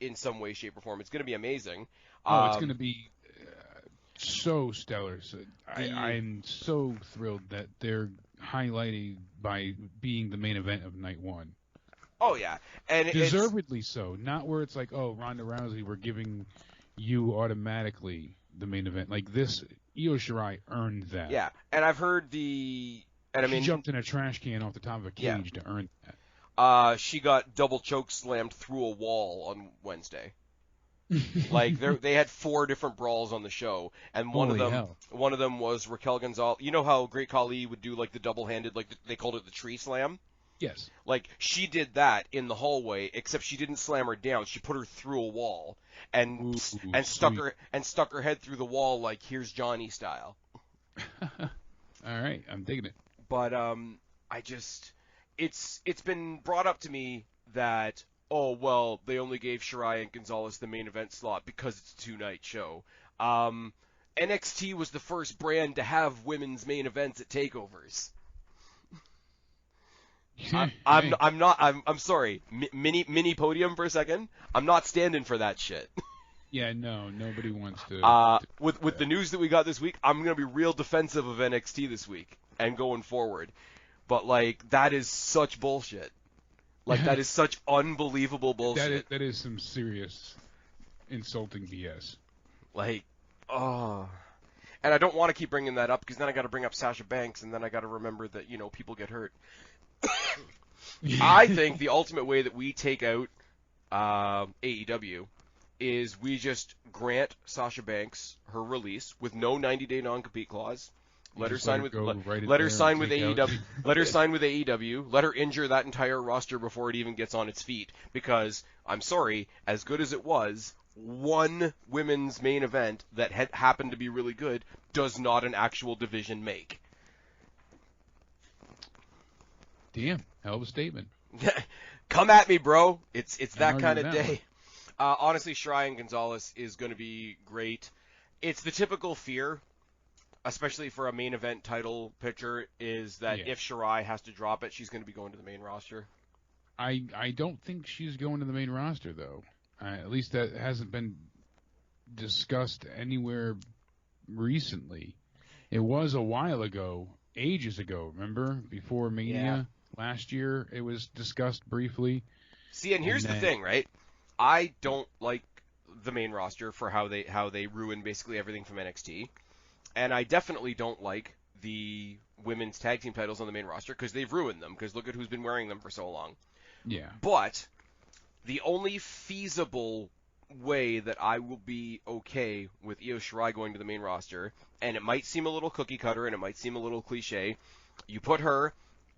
in some way, shape, or form. It's going to be amazing. It's going to be so stellar. So I'm so thrilled that they're highlighted by being the main event of night one. Oh, yeah. And deservedly so. Not where it's like, oh, Ronda Rousey, we're giving you automatically the main event. Like this, Io Shirai earned that. Yeah, and I've heard she jumped in a trash can off the top of a cage to earn that. She got double choke slammed through a wall on Wednesday. Like they had 4 different brawls on the show, and one of them was Raquel Gonzalez. You know how Great Khali would do like the double-handed, like they called it the tree slam? Yes. Like she did that in the hallway, except she didn't slam her down. She put her through a wall and stuck her head through the wall like here's Johnny style. All right, I'm digging it. But it's been brought up to me that, oh, well, they only gave Shirai and Gonzalez the main event slot because it's a 2-night show. NXT was the first brand to have women's main events at takeovers. I'm sorry. Mini podium for a second. I'm not standing for that shit. Yeah, no, nobody wants to. With the news that we got this week, I'm gonna be real defensive of NXT this week and going forward. But like, that is such bullshit. Like, that is such unbelievable bullshit. That is some serious insulting BS. Like, oh. And I don't want to keep bringing that up because then I got to bring up Sasha Banks and then I got to remember that, people get hurt. I think the ultimate way that we take out AEW is we just grant Sasha Banks her release with no 90-day non-compete clause. Let her sign with AEW. Let her sign with AEW. Let her injure that entire roster before it even gets on its feet. Because I'm sorry, as good as it was, one women's main event that had happened to be really good does not an actual division make. Damn, hell of a statement. Come at me, bro. It's that kind of day. Honestly, Shirai and Gonzalez is going to be great. It's the typical fear, especially for a main event title picture, is that if Shirai has to drop it, she's going to be going to the main roster. I don't think she's going to the main roster, though. At least that hasn't been discussed anywhere recently. It was a while ago, ages ago, remember? Before Mania last year, it was discussed briefly. See, and here's the thing, right? I don't like the main roster for how they ruin basically everything from NXT. And I definitely don't like the women's tag team titles on the main roster because they've ruined them, because look at who's been wearing them for so long. Yeah. But the only feasible way that I will be okay with Io Shirai going to the main roster, and it might seem a little cookie cutter and it might seem a little cliche, you put her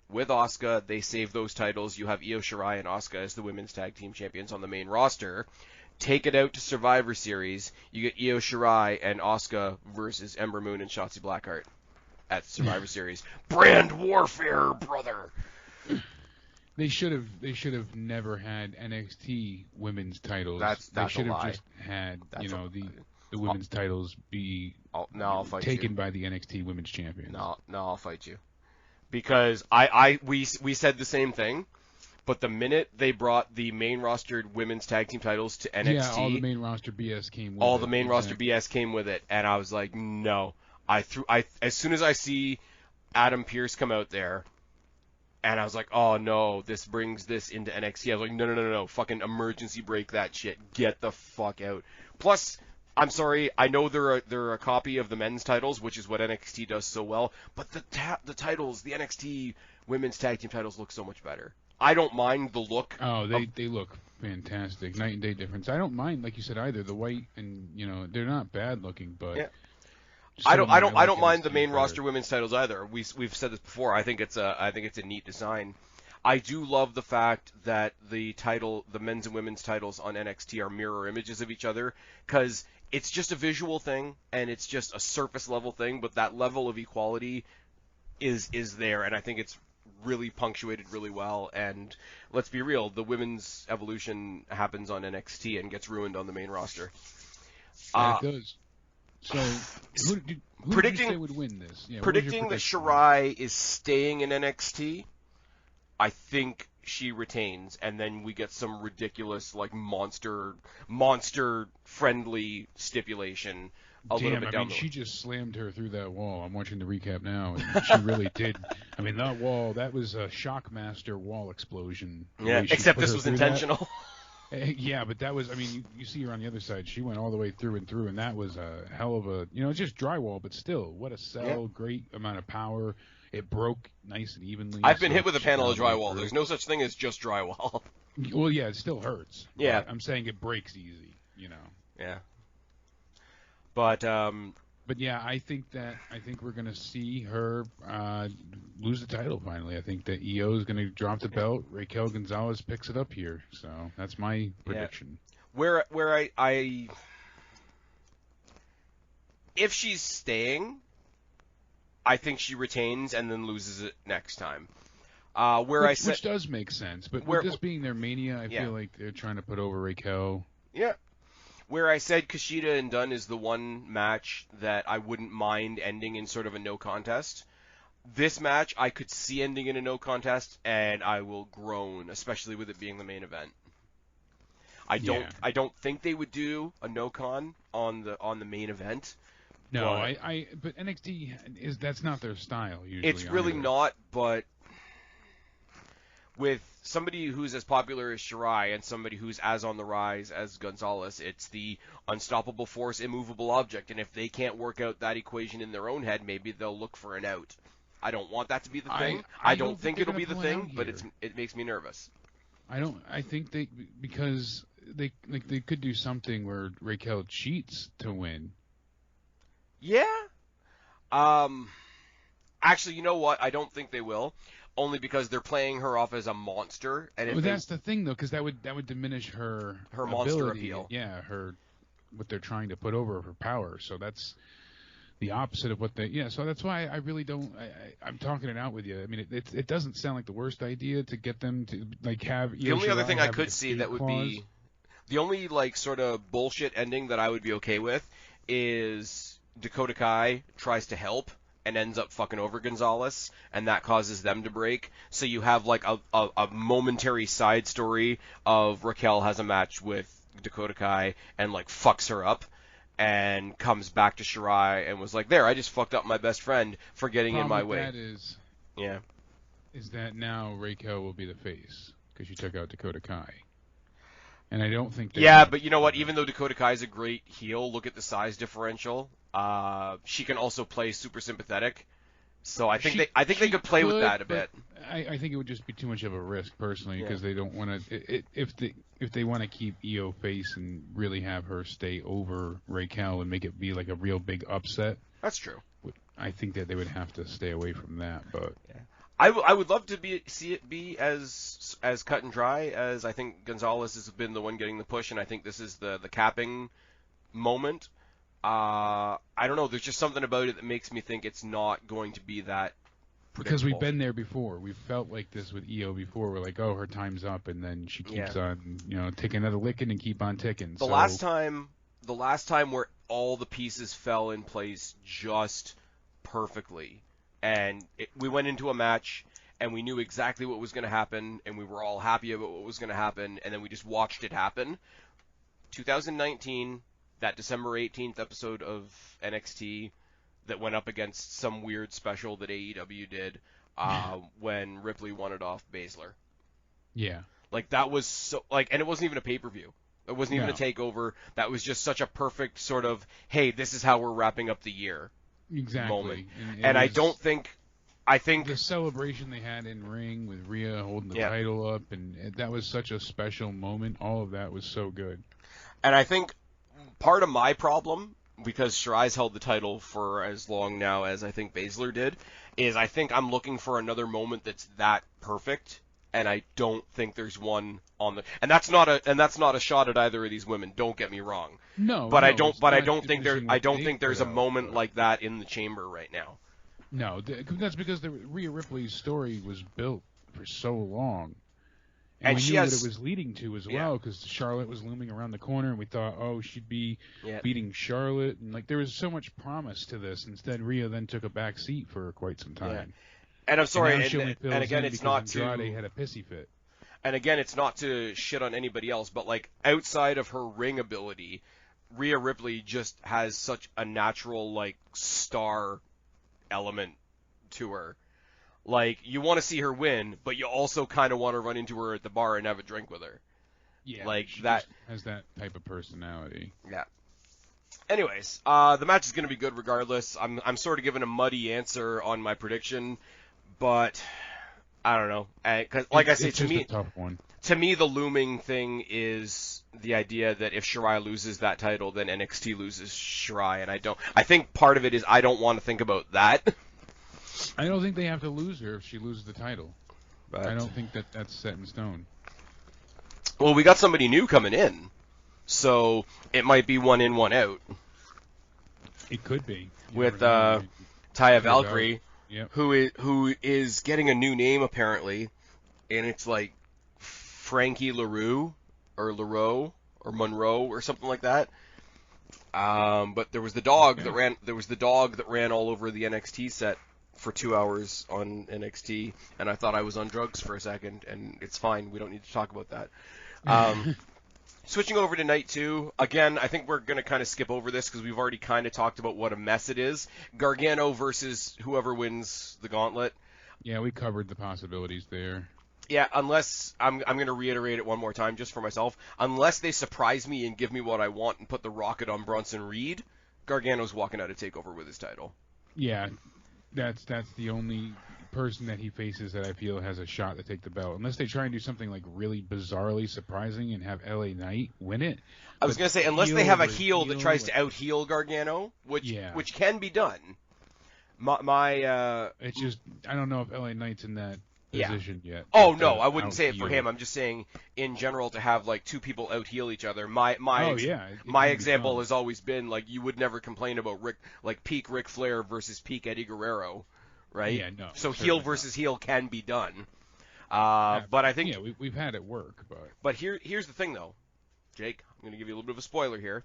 with Asuka, they save those titles, you have Io Shirai and Asuka as the women's tag team champions on the main roster. Take it out to Survivor Series. You get Io Shirai and Asuka versus Ember Moon and Shotzi Blackheart at Survivor Series. Brand warfare, brother. They should have never had NXT women's titles. They should have just had the women's titles be taken by the NXT women's champions. No, I'll fight you. because we said the same thing. But the minute they brought the main roster women's tag team titles to NXT, yeah, all the main roster BS came with it. All the main roster BS came with it, and I was like, no. As soon as I see Adam Pearce come out there, and I was like, oh no, this brings this into NXT. I was like, no, fucking emergency break that shit. Get the fuck out. Plus, I'm sorry, I know they're a copy of the men's titles, which is what NXT does so well, but the titles, the NXT women's tag team titles look so much better. I don't mind the look. Oh, they look fantastic. Night and day difference. I don't mind, like you said, either. The white and, they're not bad looking, but yeah. I don't mind the main roster women's titles either. We've said this before. I think it's a neat design. I do love the fact that the men's and women's titles on NXT are mirror images of each other, because it's just a visual thing and it's just a surface level thing, but that level of equality is there, and I think it's really punctuated really well. And let's be real, the women's evolution happens on NXT and gets ruined on the main roster. It does. So, who did you say would win this? Yeah, predicting that Shirai is staying in NXT, I think she retains, and then we get some ridiculous, like, monster-friendly stipulation a little bit down the road. She just slammed her through that wall. I'm watching the recap now, and she really did. I mean, that wall, that was a Shockmaster wall explosion. Yeah, except this was intentional. Yeah, but that was, I mean, you see her on the other side. She went all the way through and through, and that was a hell of a, it's just drywall, but still, what a sell, yeah. Great amount of power. It broke nice and evenly. I've been hit with a panel of drywall. There's no such thing as just drywall. Well, yeah, it still hurts. Yeah. I'm saying it breaks easy, Yeah. But yeah, I think we're gonna see her lose the title finally. I think that EO is gonna drop the belt. Raquel Gonzalez picks it up here. So that's my prediction. Yeah. Where I if she's staying, I think she retains and then loses it next time. Which does make sense, but with this being their Mania, I feel like they're trying to put over Raquel. Yeah. Where I said Kushida and Dunn is the one match that I wouldn't mind ending in sort of a no contest. This match I could see ending in a no contest, and I will groan, especially with it being the main event. I don't think they would do a no con on the main event. No, but NXT that's not their style usually. It's really not, but with somebody who's as popular as Shirai and somebody who's as on the rise as Gonzalez, it's the unstoppable force, immovable object, and if they can't work out that equation in their own head, maybe they'll look for an out. I don't want that to be the thing. I don't think it'll be the thing, but it makes me nervous. I think because they could do something where Raquel cheats to win. Yeah. Actually, you know what? I don't think they will. Only because they're playing her off as a monster, and that's the thing, though, because that would diminish her monster ability. appeal. Yeah, what they're trying to put over her power. So that's the opposite of what they. Yeah, so that's why I really don't. I'm talking it out with you. I mean, it doesn't sound like the worst idea to get them to have. The only other thing I could see that would be the only sort of bullshit ending that I would be okay with is Dakota Kai tries to help and ends up fucking over Gonzalez, and that causes them to break. So you have a momentary side story of Raquel has a match with Dakota Kai and fucks her up, and comes back to Shirai and was like, there, I just fucked up my best friend for getting in my way. Is that now Raquel will be the face because she took out Dakota Kai. And I don't think. Yeah, but you know what? Even though Dakota Kai is a great heel, look at the size differential. She can also play super sympathetic, so I think they could play with that a bit. I think it would just be too much of a risk personally because they don't want to. If they want to keep EO face and really have her stay over Raquel and make it be a real big upset. That's true. I think that they would have to stay away from that, but. Yeah. I would love to see it be as cut and dry as I think Gonzalez has been the one getting the push, and I think this is the capping moment. I don't know. There's just something about it that makes me think it's not going to be that predictable. Because we've been there before. We've felt like this with EO before. We're like, oh, her time's up, and then she keeps on, take another licking and keep on ticking. The last time where all the pieces fell in place just perfectly and we went into a match, and we knew exactly what was going to happen, and we were all happy about what was going to happen, and then we just watched it happen. 2019, that December 18th episode of NXT that went up against some weird special that AEW did when Ripley won it off Baszler. Yeah. Like, that was so... Like, and it wasn't even a pay-per-view. It wasn't even No. a takeover. That was just such a perfect sort of, hey, this is how we're wrapping up the year Exactly. moment. And I don't think... I think... The celebration they had in ring with Rhea holding the Yeah. title up, and that was such a special moment. All of that was so good. And I think part of my problem, because Shirai's held the title for as long now as I think Baszler did, is I think I'm looking for another moment that's that perfect, and I don't think there's one on the... And that's not a shot at either of these women, don't get me wrong. No, But no, I don't it's but I not don't think diminishing I what don't they think there's a put out, moment but- like that in the chamber right now. No, that's because the Rhea Ripley's story was built for so long. And we she knew has- what it was leading to as Yeah. well, because Charlotte was looming around the corner, and we thought, oh, she'd be Yeah. beating Charlotte. And, like, there was so much promise to this. Instead, Rhea then took a back seat for quite some time. And I'm sorry, and, now she only fills and again, in it's because not Andrade to... had a pissy fit. And again, it's not to shit on anybody else, but like outside of her ring ability, Rhea Ripley just has such a natural like star element to her. Like you want to see her win, but you also kind of want to run into her at the bar and have a drink with her. Yeah, Like she that- just has that type of personality. Yeah. Anyways, the match is going to be good regardless. I'm sort of giving a muddy answer on my prediction, but I don't know. 'Cause like I say, it's to just me, a tough one. to me, the looming thing is the idea that if Shirai loses that title, then NXT loses Shirai, and I think part of it is I don't want to think about that. I don't think they have to lose her if she loses the title. But, I don't think that's set in stone. well, we got somebody new coming in, so it might be one in, one out It could be. You with never know. Taya Taya Valkyrie, Yep. who is getting a new name apparently, and it's like Frankie LaRue or LaRoe or Monroe or something like that. But there was the dog that ran. There was the dog that ran all over the NXT set for 2 hours on NXT, and I thought I was on drugs for a second, and it's fine. We don't need to talk about that. Switching over to night 2, again, I think we're going to kind of skip over this because we've already kind of talked about what a mess it is. Gargano versus whoever wins the gauntlet. Yeah, we covered the possibilities there. Yeah, unless, I'm going to reiterate it one more time just for myself, unless they surprise me and give me what I want and put the rocket on Bronson Reed, Gargano's walking out of TakeOver with his title. Yeah, that's the only person that he faces that I feel has a shot to take the belt. Unless they try and do something like really bizarrely surprising and have LA Knight win it. I was going to say, unless they have a heel that tries to out-heel Gargano, which can be done. It's just, I don't know if LA Knight's in that position yet. Oh, no, I wouldn't say it for him. I'm just saying, in general, to have, like, two people out-heel each other. My example has always been, like, you would never complain about peak Ric Flair versus peak Eddie Guerrero, right? Yeah, no. So heel versus heel can be done. But I think... Yeah, we've had it work, but... But here's the thing, though. Jake, I'm going to give you a little bit of a spoiler here.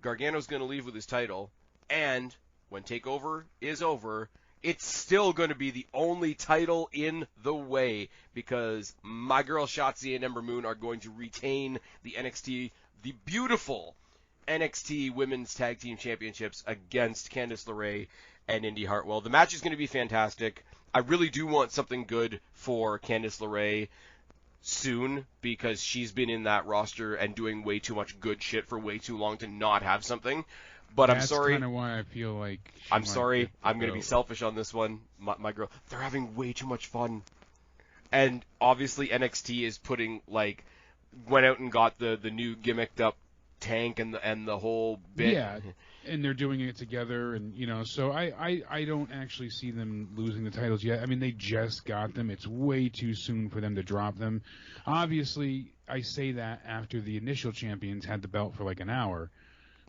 Gargano's going to leave with his title, and when TakeOver is over, it's still going to be the only title in the way because my girl Shotzi and Ember Moon are going to retain the beautiful NXT Women's Tag Team Championships against Candice LeRae and Indy Hartwell. The match is going to be fantastic. I really do want something good for Candice LeRae soon because she's been in that roster and doing way too much good shit for way too long to not have something. But I'm sorry. That's kind of why I feel like I'm sorry. I'm going to be selfish on this one. My girl, they're having way too much fun. And obviously NXT is went out and got the new gimmicked up tank and the whole bit. Yeah, and they're doing it together, and so I don't actually see them losing the titles yet. I mean, they just got them. It's way too soon for them to drop them. Obviously, I say that after the initial champions had the belt for like an hour.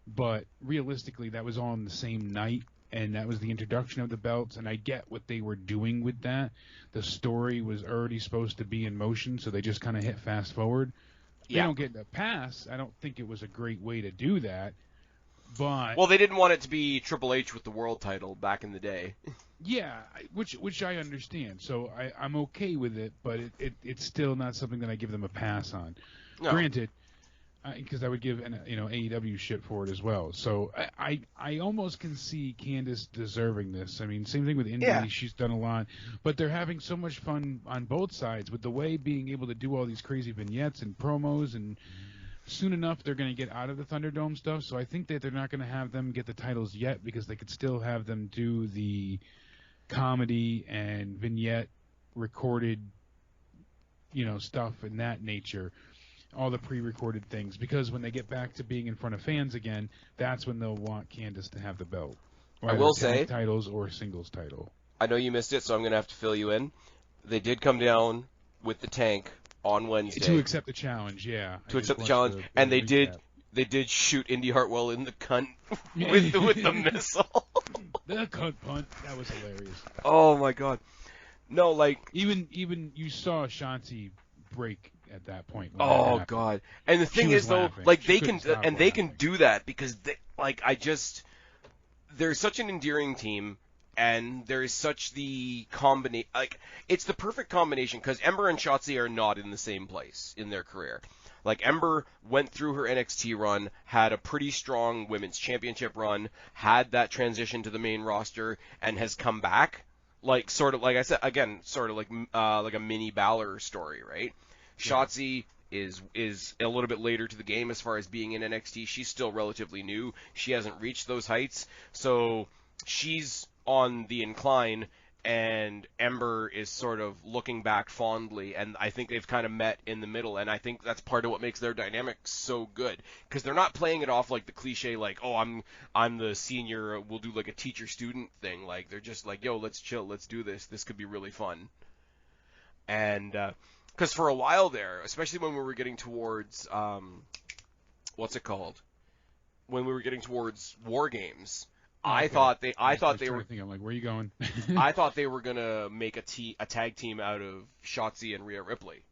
But realistically, that was all on the same night, and that was the introduction of the belts, and I get what they were doing with that. The story was already supposed to be in motion, so they just kind of hit fast forward. They don't get the pass. I don't think it was a great way to do that, but... Well, they didn't want it to be Triple H with the world title back in the day. Yeah, which I understand. So I'm okay with it, but it's still not something that I give them a pass on. No. Granted, because I would give AEW shit for it as well. So I almost can see Candice deserving this. I mean, same thing with Indy. Yeah. She's done a lot, but they're having so much fun on both sides with the way being able to do all these crazy vignettes and promos, and soon enough they're going to get out of the Thunderdome stuff. So I think that they're not going to have them get the titles yet, because they could still have them do the comedy and vignette recorded, stuff in that nature, all the pre-recorded things, because when they get back to being in front of fans again, that's when they'll want Candice to have the belt. I will say, titles or singles title. I know you missed it, so I'm going to have to fill you in. They did come down with the tank on Wednesday. To accept the challenge, yeah. To accept the challenge, and they did shoot Indy Hartwell in the cunt with the missile. The cunt punt, that was hilarious. Oh my god. No, like even you saw Shanti break at that point. Oh god. And the thing is though, like they can do that because they're such an endearing team, and there is such the combination, like it's the perfect combination, because Ember and Shotzi are not in the same place in their career. Like Ember went through her NXT run, had a pretty strong women's championship run, had that transition to the main roster, and has come back. Like sort of like I said again, sort of like a mini Balor story, right? Yeah. Shotzi is a little bit later to the game as far as being in NXT. She's still relatively new. She hasn't reached those heights, so she's on the incline, and Ember is sort of looking back fondly, and I think they've kind of met in the middle, and I think that's part of what makes their dynamic so good, because they're not playing it off like the cliche, like, oh, I'm the senior, we'll do like a teacher-student thing. Like, they're just like, yo, let's chill, let's do this could be really fun. And because for a while there, especially when we were getting towards what's it called, when we were getting towards War Games, I thought they were. I'm like, where are you going? I thought they were gonna make a tag team out of Shotzi and Rhea Ripley,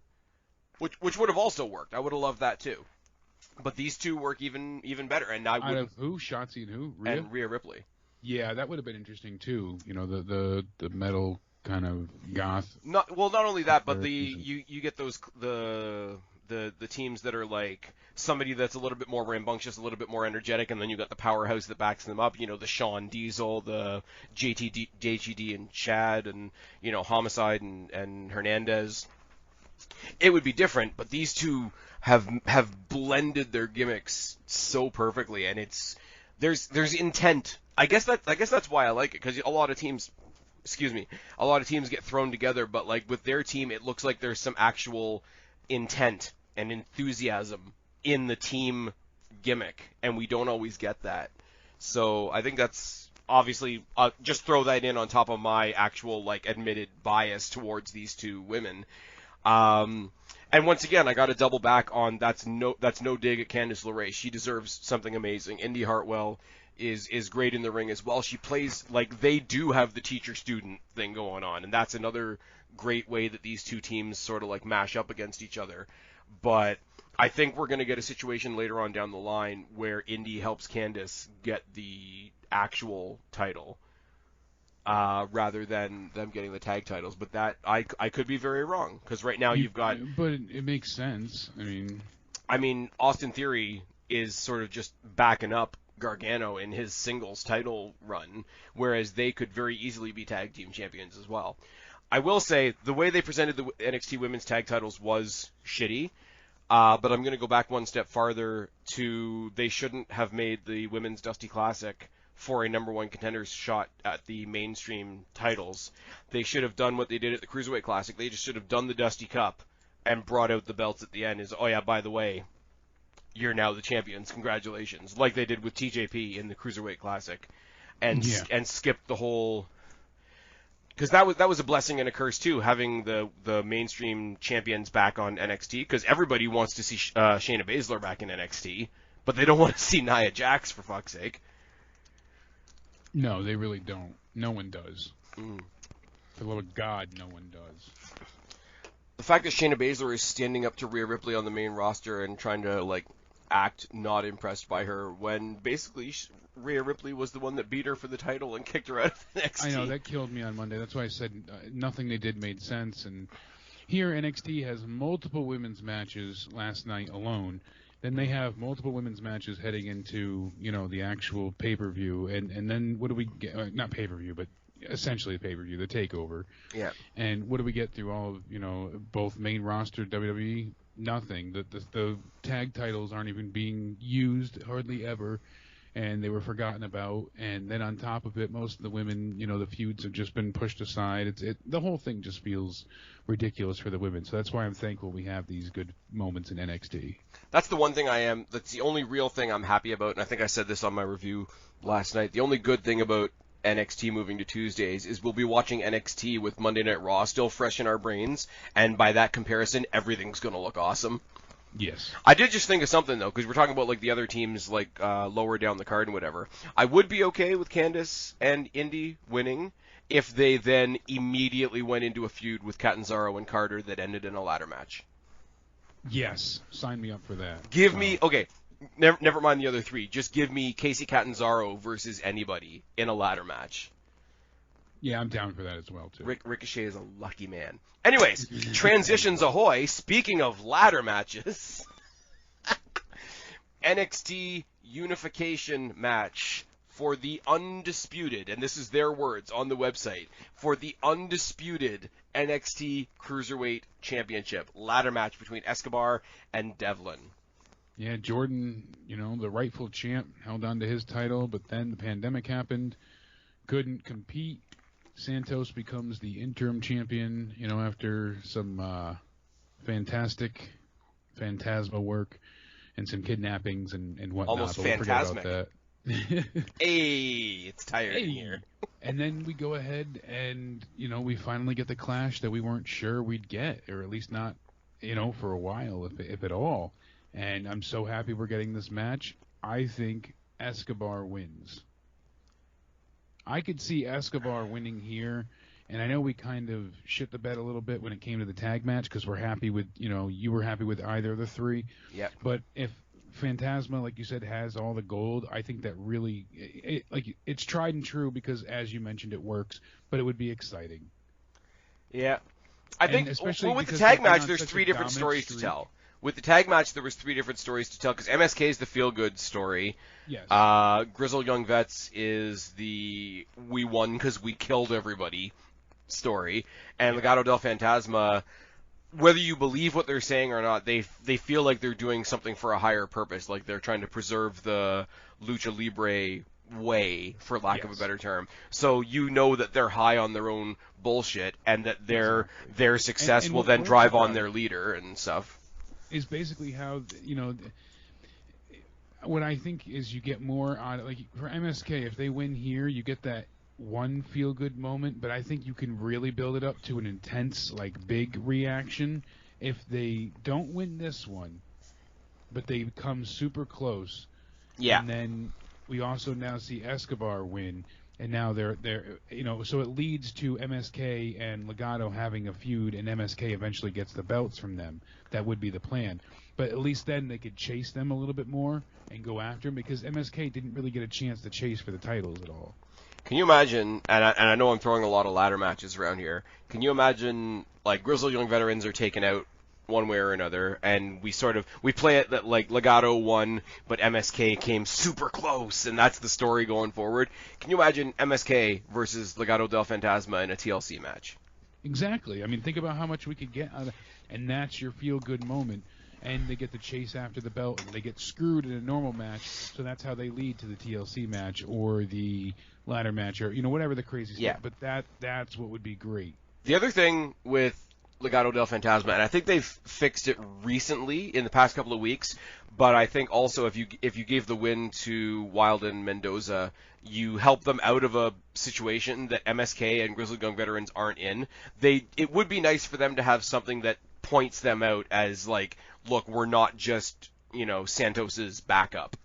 which would have also worked. I would have loved that too. But these two work even better. And I would. Out of who? Shotzi and who? Rhea? And Rhea Ripley. Yeah, that would have been interesting too. The metal kind of goth. Not only that, but you get those the teams that are like somebody that's a little bit more rambunctious, a little bit more energetic, and then you got the powerhouse that backs them up. The Shawn Diesel, the JTD and Chad, and Homicide and Hernandez. It would be different, but these two have blended their gimmicks so perfectly, and there's intent. I guess that's why I like it, because a lot of teams get thrown together, but like with their team, it looks like there's some actual intent and enthusiasm in the team gimmick, and we don't always get that. So I think that's obviously just throw that in on top of my actual like admitted bias towards these two women. And once again, I got to double back on that's no dig at Candice LeRae. She deserves something amazing. Indy Hartwell is great in the ring as well. She plays like they do have the teacher-student thing going on, and that's another great way that these two teams sort of like mash up against each other. But I think we're going to get a situation later on down the line where Indy helps Candice get the actual title rather than them getting the tag titles. But that I could be very wrong, because right now you've got. But it makes sense. I mean, Austin Theory is sort of just backing up Gargano in his singles title run, whereas they could very easily be tag team champions as well. I will say the way they presented the NXT Women's Tag Titles was shitty, but I'm going to go back one step farther to they shouldn't have made the Women's Dusty Classic for a number one contenders shot at the mainstream titles. They should have done what they did at the Cruiserweight Classic. They just should have done the Dusty Cup and brought out the belts at the end as, oh yeah, by the way, you're now the champions, congratulations, like they did with TJP in the Cruiserweight Classic, and skipped the whole. Because that was a blessing and a curse too, having the mainstream champions back on NXT. Because everybody wants to see Shayna Baszler back in NXT, but they don't want to see Nia Jax, for fuck's sake. No, they really don't. No one does. For the love of God, no one does. The fact that Shayna Baszler is standing up to Rhea Ripley on the main roster and trying to like act not impressed by her when basically Rhea Ripley was the one that beat her for the title and kicked her out of NXT. I know, that killed me on Monday. That's why I said nothing they did made sense. And here NXT has multiple women's matches last night alone. Then they have multiple women's matches heading into, the actual pay-per-view. And then what do we get? Not pay-per-view, but essentially the pay-per-view, the Takeover. Yeah. And what do we get through all of, both main roster WWE? Nothing. The tag titles aren't even being used hardly ever, and they were forgotten about. And then on top of it, most of the women, the feuds have just been pushed aside. The whole thing just feels ridiculous for the women. So that's why I'm thankful we have these good moments in NXT. That's the one thing that's the only real thing I'm happy about, and I think I said this on my review last night. The only good thing about NXT moving to Tuesdays is we'll be watching NXT with Monday Night Raw still fresh in our brains, and by that comparison, everything's going to look awesome. Yes. I did just think of something, though, because we're talking about, like, the other teams, like, lower down the card and whatever. I would be okay with Candice and Indy winning if they then immediately went into a feud with Catanzaro and Carter that ended in a ladder match. Yes. Sign me up for that. Give me... Okay. Never mind the other three. Just give me Casey Catanzaro versus anybody in a ladder match. Yeah, I'm down for that as well, too. Ricochet is a lucky man. Anyways, transitions ahoy. Speaking of ladder matches, NXT unification match for the undisputed, and this is their words on the website, for the undisputed NXT Cruiserweight Championship. Ladder match between Escobar and Devlin. Yeah, Jordan, the rightful champ, held on to his title, but then the pandemic happened, couldn't compete. Santos becomes the interim champion, after some fantastic Phantasma work and some kidnappings and whatnot. Almost but we'll phantasmic. forget about that. Hey, it's tired in here. And then we go ahead and, we finally get the clash that we weren't sure we'd get, or at least not, for a while, if at all. And I'm so happy we're getting this match. I think Escobar wins. I could see Escobar winning here, and I know we kind of shit the bed a little bit when it came to the tag match because we're happy with, you were happy with either of the three. Yep. But if Phantasma, like you said, has all the gold, I think that really, it's tried and true because, as you mentioned, it works, but it would be exciting. Yeah. I think, especially with the because tag they've match, been on there's such three a different dominant stories to streak. tell. With the tag match, there was three different stories to tell, because MSK is the feel-good story. Yes. Grizzled Young Vets is the we won because we killed everybody story. And Legado del Fantasma, whether you believe what they're saying or not, they feel like they're doing something for a higher purpose, like they're trying to preserve the Lucha Libre way, for lack of a better term. So that they're high on their own bullshit, and that their success and will then drive on their leader and stuff. Is basically how, what I think is you get more out of, like, for MSK, if they win here, you get that one feel-good moment, but I think you can really build it up to an intense, like, big reaction if they don't win this one, but they come super close. Yeah. And then we also now see Escobar win, and now they're so it leads to MSK and Legado having a feud, and MSK eventually gets the belts from them. That would be the plan. But at least then they could chase them a little bit more and go after them, because MSK didn't really get a chance to chase for the titles at all. Can you imagine, and I know I'm throwing a lot of ladder matches around here, can you imagine, like, Grizzled Young Veterans are taken out one way or another, and we play it that, like, Legado won, but MSK came super close, and that's the story going forward. Can you imagine MSK versus Legado del Fantasma in a TLC match? Exactly. I mean, think about how much we could get out of, and that's your feel-good moment. And they get the chase after the belt, and they get screwed in a normal match, so that's how they lead to the TLC match or the ladder match, or whatever the crazy stuff. Yeah. But that's what would be great. The other thing with Legado del Fantasma, and I think they've fixed it recently in the past couple of weeks, but I think also if you gave the win to Wilde and Mendoza, you help them out of a situation that MSK and Grizzled Young Veterans aren't in. It would be nice for them to have something that points them out as, like, look, we're not just, Santos's backup.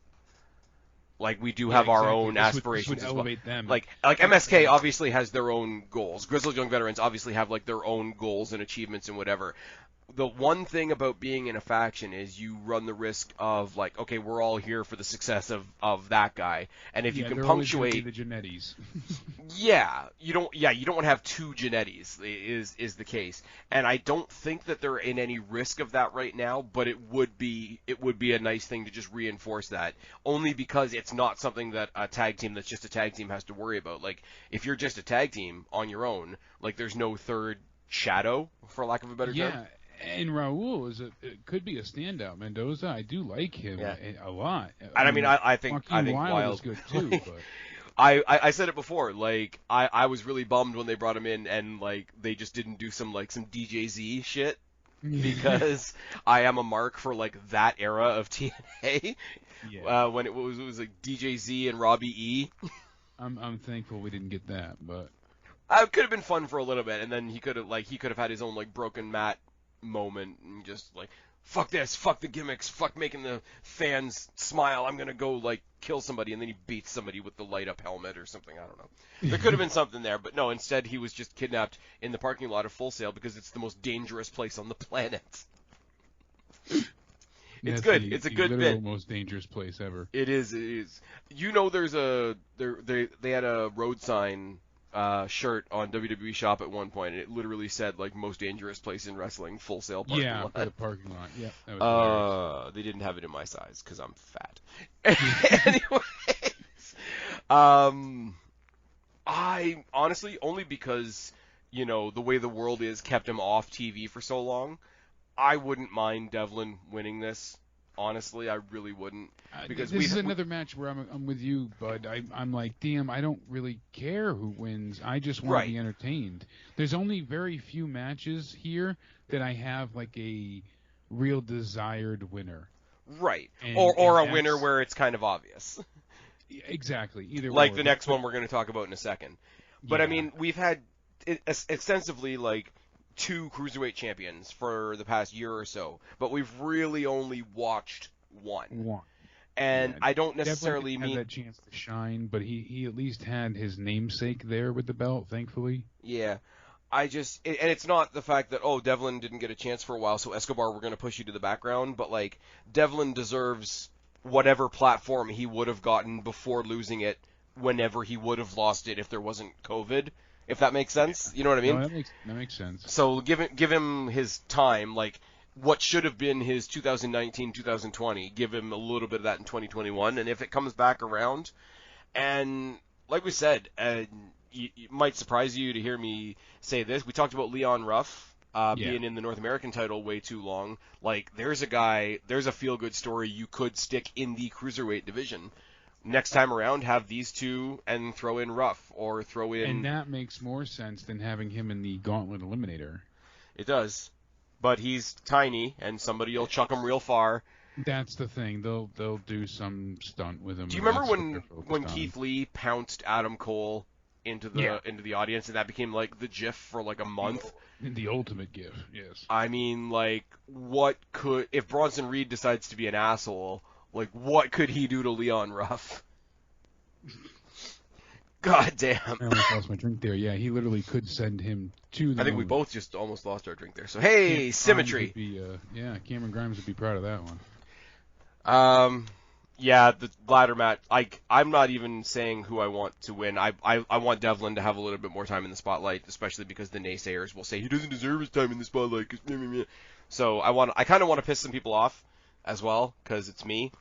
Like, we do have our own aspirations this would elevate as well. them. Like MSK obviously has their own goals. Grizzled Young Veterans obviously have, like, their own goals and achievements and whatever. the one thing about being in a faction is you run the risk of like, okay, we're all here for the success of that guy, and if you can punctuate the Genettis. you don't want to have two Genettis is the case, and I don't think that they're in any risk of that right now, but it would be a nice thing to just reinforce that, only because it's not something that a tag team that's just a tag team has to worry about. Like, if you're just a tag team on your own, like, there's no third shadow, for lack of a better term. Yeah. And Raul it could be a standout. Mendoza, I do like him a lot. And I mean, I think Wild is good too. But I said it before. Like, I was really bummed when they brought him in, and like they just didn't do some DJZ shit, because I am a mark for like that era of TNA. Yeah. When it was like DJZ and Robbie E. I'm thankful we didn't get that, but it could have been fun for a little bit, and then he could have had his own like broken mat moment and just like, fuck this, fuck the gimmicks, fuck making the fans smile, I'm gonna go like kill somebody, and then he beats somebody with the light up helmet or something. I don't know. There could have been something there, but no, instead he was just kidnapped in the parking lot of Full Sail because it's the most dangerous place on the planet. It's good. It's a good bit. Most dangerous place ever. It is. You know, they had a road sign shirt on WWE Shop at one point, and it literally said like most dangerous place in wrestling, Full Sail parking lot. Yeah, for the parking lot. Yeah, that was they didn't have it in my size because I'm fat. Anyways, I honestly, only because the way the world is kept him off TV for so long, I wouldn't mind Devlin winning this. Honestly, I really wouldn't. Because this is another match where I'm with you, Bud. I'm like, damn, I don't really care who wins. I just want to be entertained. There's only very few matches here that I have like a real desired winner. Right. Or a winner where it's kind of obvious. Exactly. Either like the next one we're going to talk about in a second. But I mean, we've had extensively like 2 cruiserweight champions for the past year or so, but we've really only watched one. And I don't necessarily mean that chance to shine, but he at least had his namesake there with the belt, thankfully. Yeah. And it's not the fact that, Devlin didn't get a chance for a while, so Escobar, we're going to push you to the background, but like, Devlin deserves whatever platform he would have gotten before losing it, whenever he would have lost it if there wasn't COVID. If that makes sense, you know what I mean? No, that makes sense. So give him his time, like what should have been his 2019, 2020. Give him a little bit of that in 2021, and if it comes back around, and like we said, it might surprise you to hear me say this. We talked about Leon Ruff being in the North American title way too long. Like, there's a feel-good story you could stick in the cruiserweight division. Next time around, have these two and throw in Ruff, or throw in... And that makes more sense than having him in the Gauntlet Eliminator. It does. But he's tiny, and somebody will chuck him real far. That's the thing. They'll do some stunt with him. Do you remember when Keith Lee pounced Adam Cole into the audience, and that became like the GIF for like a month? The ultimate GIF, yes. I mean, like, if Bronson Reed decides to be an asshole... Like, what could he do to Leon Ruff? God damn. I almost lost my drink there. Yeah, he literally could send him to the... I think we both just almost lost our drink there. So, hey, symmetry. Cameron Grimes would be proud of that one. Yeah, the ladder match. I'm not even saying who I want to win. I want Devlin to have a little bit more time in the spotlight, especially because the naysayers will say he doesn't deserve his time in the spotlight. So I kind of want to piss some people off as well, because it's me.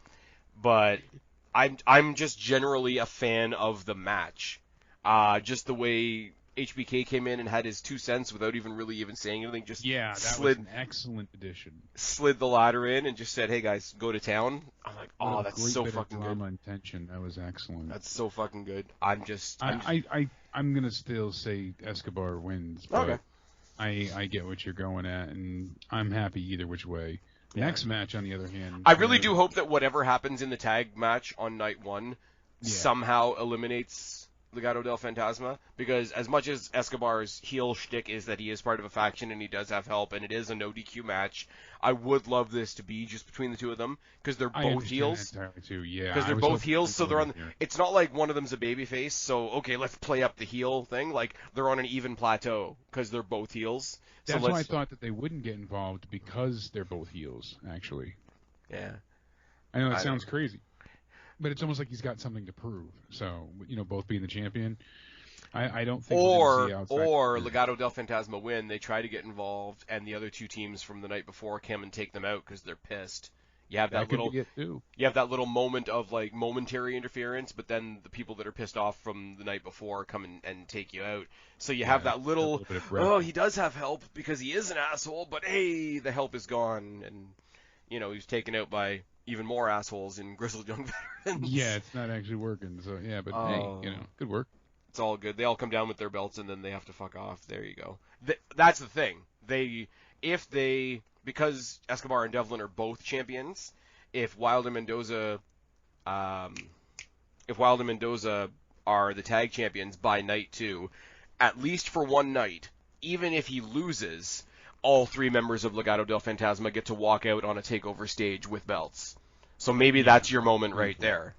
But I'm just generally a fan of the match. Just the way HBK came in and had his 2 cents without even saying anything. Just was an excellent addition. Slid the ladder in and just said, "Hey guys, go to town." I'm like, that's so fucking good. Drama and tension. That was excellent. That's so fucking good. I'm gonna still say Escobar wins. But okay. I get what you're going at, and I'm happy either which way. Next match, on the other hand... I really do hope that whatever happens in the tag match on night 1 somehow eliminates Legado del Fantasma, because as much as Escobar's heel shtick is that he is part of a faction and he does have help and it is a no DQ match, I would love this to be just between the two of them because they're both heels. Too. Yeah, because they're both heels, so they're on. It's not like one of them's a babyface, so okay, let's play up the heel thing. Like they're on an even plateau because they're both heels. That's why I thought that they wouldn't get involved because they're both heels. Actually, yeah. I know that sounds crazy, but it's almost like he's got something to prove. So both being the champion, I don't think. Or Legado del Fantasma win, they try to get involved, and the other two teams from the night before come and take them out because they're pissed. You have that little moment of like momentary interference, but then the people that are pissed off from the night before come and take you out. So you have that little, he does have help because he is an asshole, but hey, the help is gone, and he's taken out by even more assholes in Grizzled Young Veterans. Yeah, it's not actually working. So yeah, but hey, good work. It's all good. They all come down with their belts, and then they have to fuck off. There you go. That's the thing. Because Escobar and Devlin are both champions, if Wilde and Mendoza are the tag champions by night 2, at least for one night, even if he loses, all 3 members of Legado del Fantasma get to walk out on a takeover stage with belts. So maybe that's your moment right there.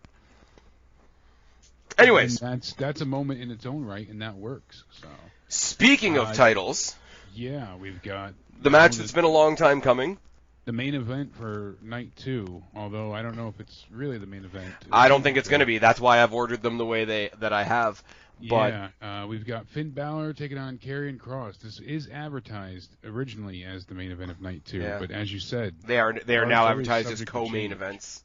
Anyways, and that's a moment in its own right, and that works. So speaking of titles, yeah, we've got the match that's been a long time coming. The main event for night 2, although I don't know if it's really the main event. I don't think it's going to be. That's why I've ordered them the way that I have. But yeah, we've got Finn Balor taking on Karrion Kross. This is advertised originally as the main event of night 2, but as you said, they are now advertised as co-main events.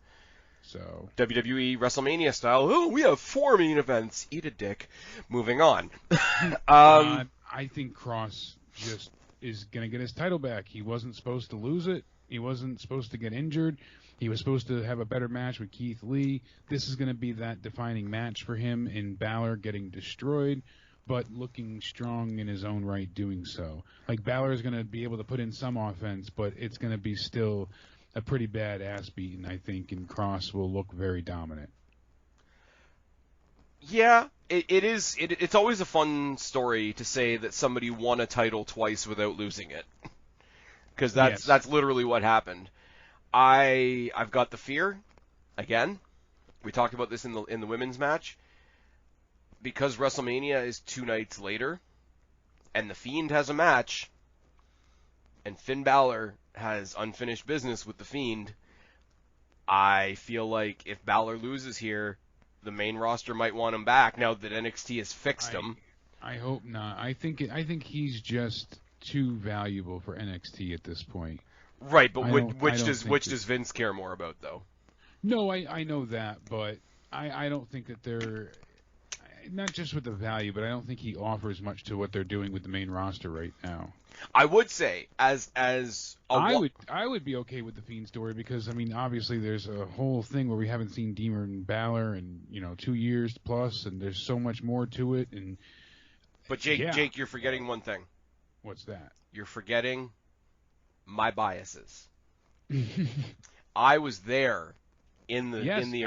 So WWE WrestleMania style. Oh, we have 4 main events. Eat a dick. Moving on. I think Kross just is going to get his title back. He wasn't supposed to lose it. He wasn't supposed to get injured. He was supposed to have a better match with Keith Lee. This is going to be that defining match for him, in Balor getting destroyed, but looking strong in his own right doing so. Like, Balor is going to be able to put in some offense, but it's going to be still a pretty bad ass beating, I think, and Kross will look very dominant. Yeah, it is. It's always a fun story to say that somebody won a title twice without losing it. Because that's literally what happened. I've got the fear, again, we talked about this in the women's match, because WrestleMania is 2 nights later, and The Fiend has a match, and Finn Balor has unfinished business with The Fiend. I feel like if Balor loses here, the main roster might want him back now that NXT has fixed him. I hope not. I think he's just too valuable for NXT at this point. Right, but which does Vince care more about, though? No, I know that, but I don't think that they're, not just with the value, but I don't think he offers much to what they're doing with the main roster right now. I would say I would be okay with the Fiend story because, I mean, obviously there's a whole thing where we haven't seen Demon Balor in 2 years plus, and there's so much more to it. But Jake, you're forgetting one thing. What's that? You're forgetting my biases. I was there in the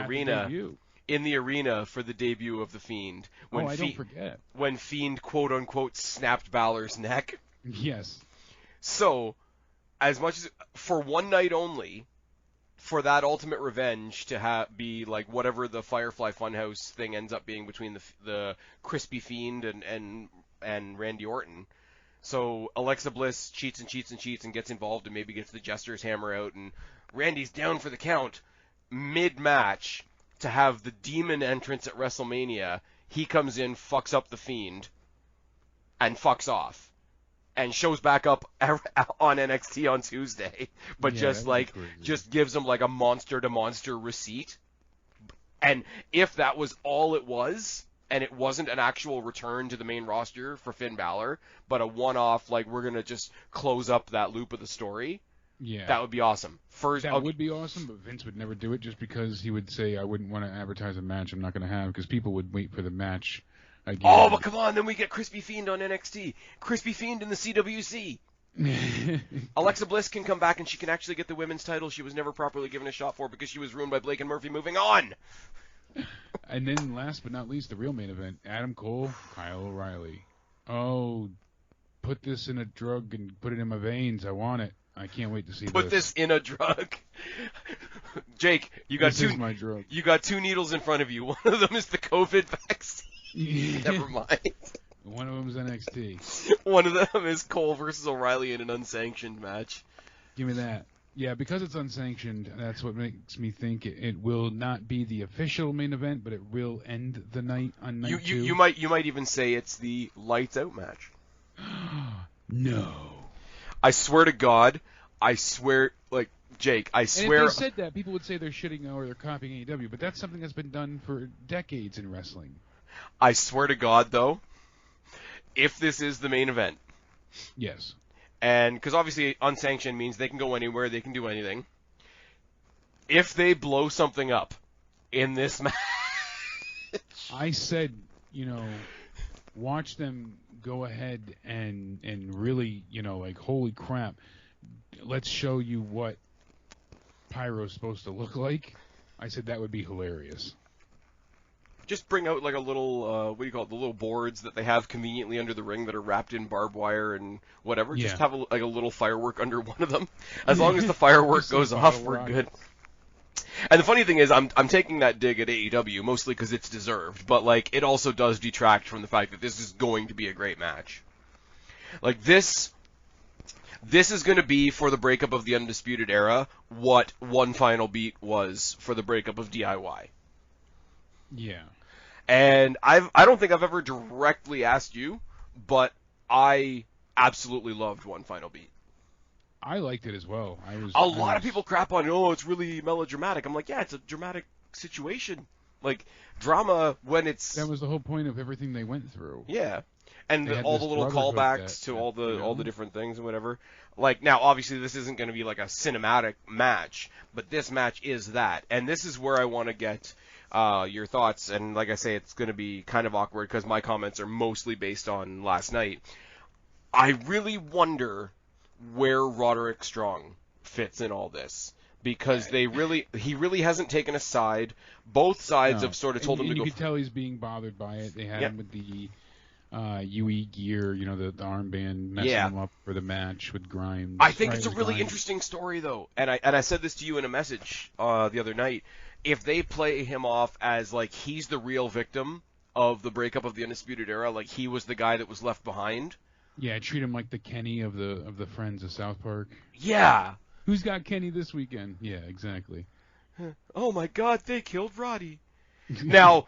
arena for the debut of the Fiend when don't forget when Fiend quote unquote snapped Balor's neck. Yes. So, as much as for one night only, for that ultimate revenge to be like whatever the Firefly Funhouse thing ends up being between the crispy Fiend and Randy Orton. So Alexa Bliss cheats and gets involved and maybe gets the Jester's hammer out, and Randy's down for the count mid-match to have the Demon entrance at WrestleMania. He comes in, fucks up the Fiend, and fucks off, and shows back up on NXT on Tuesday, but just gives him like a monster-to-monster receipt. And if that was all it was, and it wasn't an actual return to the main roster for Finn Balor, but a one-off, like, we're going to just close up that loop of the story, that would be awesome. Would be awesome, but Vince would never do it just because he would say, I wouldn't want to advertise a match I'm not going to have, because people would wait for the match again. Oh, but come on, then we get Crispy Fiend on NXT. Crispy Fiend in the CWC. Alexa Bliss can come back and she can actually get the women's title she was never properly given a shot for because she was ruined by Blake and Murphy. Moving on. And then last but not least, the real main event, Adam Cole, Kyle O'Reilly. Oh, put this in a drug and put it in my veins. I want it. I can't wait to see Put this in a drug. Jake, This is my drug. You got 2 needles in front of you. One of them is the COVID vaccine. Never mind. One of them's NXT. One of them is Cole versus O'Reilly in an unsanctioned match. Give me that. Yeah, because it's unsanctioned, that's what makes me think it will not be the official main event, but it will end the night on night 2. You might even say it's the lights out match. No. I swear to God, Jake, I swear. And if they said that, people would say they're shitting or they're copying AEW, but that's something that's been done for decades in wrestling. I swear to God, though, if this is the main event. Yes. And because obviously unsanctioned means they can go anywhere, they can do anything. If they blow something up in this match, I said, watch them go ahead and really, holy crap, let's show you what Pyro's supposed to look like. I said that would be hilarious. just bring out like a little, what do you call it, the little boards that they have conveniently under the ring that are wrapped in barbed wire and whatever. Yeah. Just have like a little firework under one of them. As long as the firework goes off, we're good. And the funny thing is, I'm taking that dig at AEW mostly because it's deserved, but like it also does detract from the fact that this is going to be a great match. Like this is going to be for the breakup of the Undisputed Era what One Final Beat was for the breakup of DIY. Yeah. And I don't think I've ever directly asked you, but I absolutely loved One Final Beat. I liked it as well. A lot of people crap on, it's really melodramatic. I'm like, yeah, it's a dramatic situation. Like, drama when it's... That was the whole point of everything they went through. Yeah. And all the little callbacks to all the different things and whatever. Like, now, obviously, this isn't going to be like a cinematic match, but this match is that. And this is where I want to get your thoughts. And like I say, it's going to be kind of awkward because my comments are mostly based on last night. I really wonder where Roderick Strong fits in all this. Because he really hasn't taken a side. Both sides have sort of told him to go. You can tell he's being bothered by it. They had him with the UE gear, the armband, messing him up for the match with Grimes. I think it's a really interesting story, though. And I said this to you in a message the other night. If they play him off as like he's the real victim of the breakup of the Undisputed Era, like he was the guy that was left behind. Yeah, treat him like the Kenny of the Friends of South Park. Yeah. Who's got Kenny this weekend? Yeah, exactly. Oh my God, they killed Roddy. Now,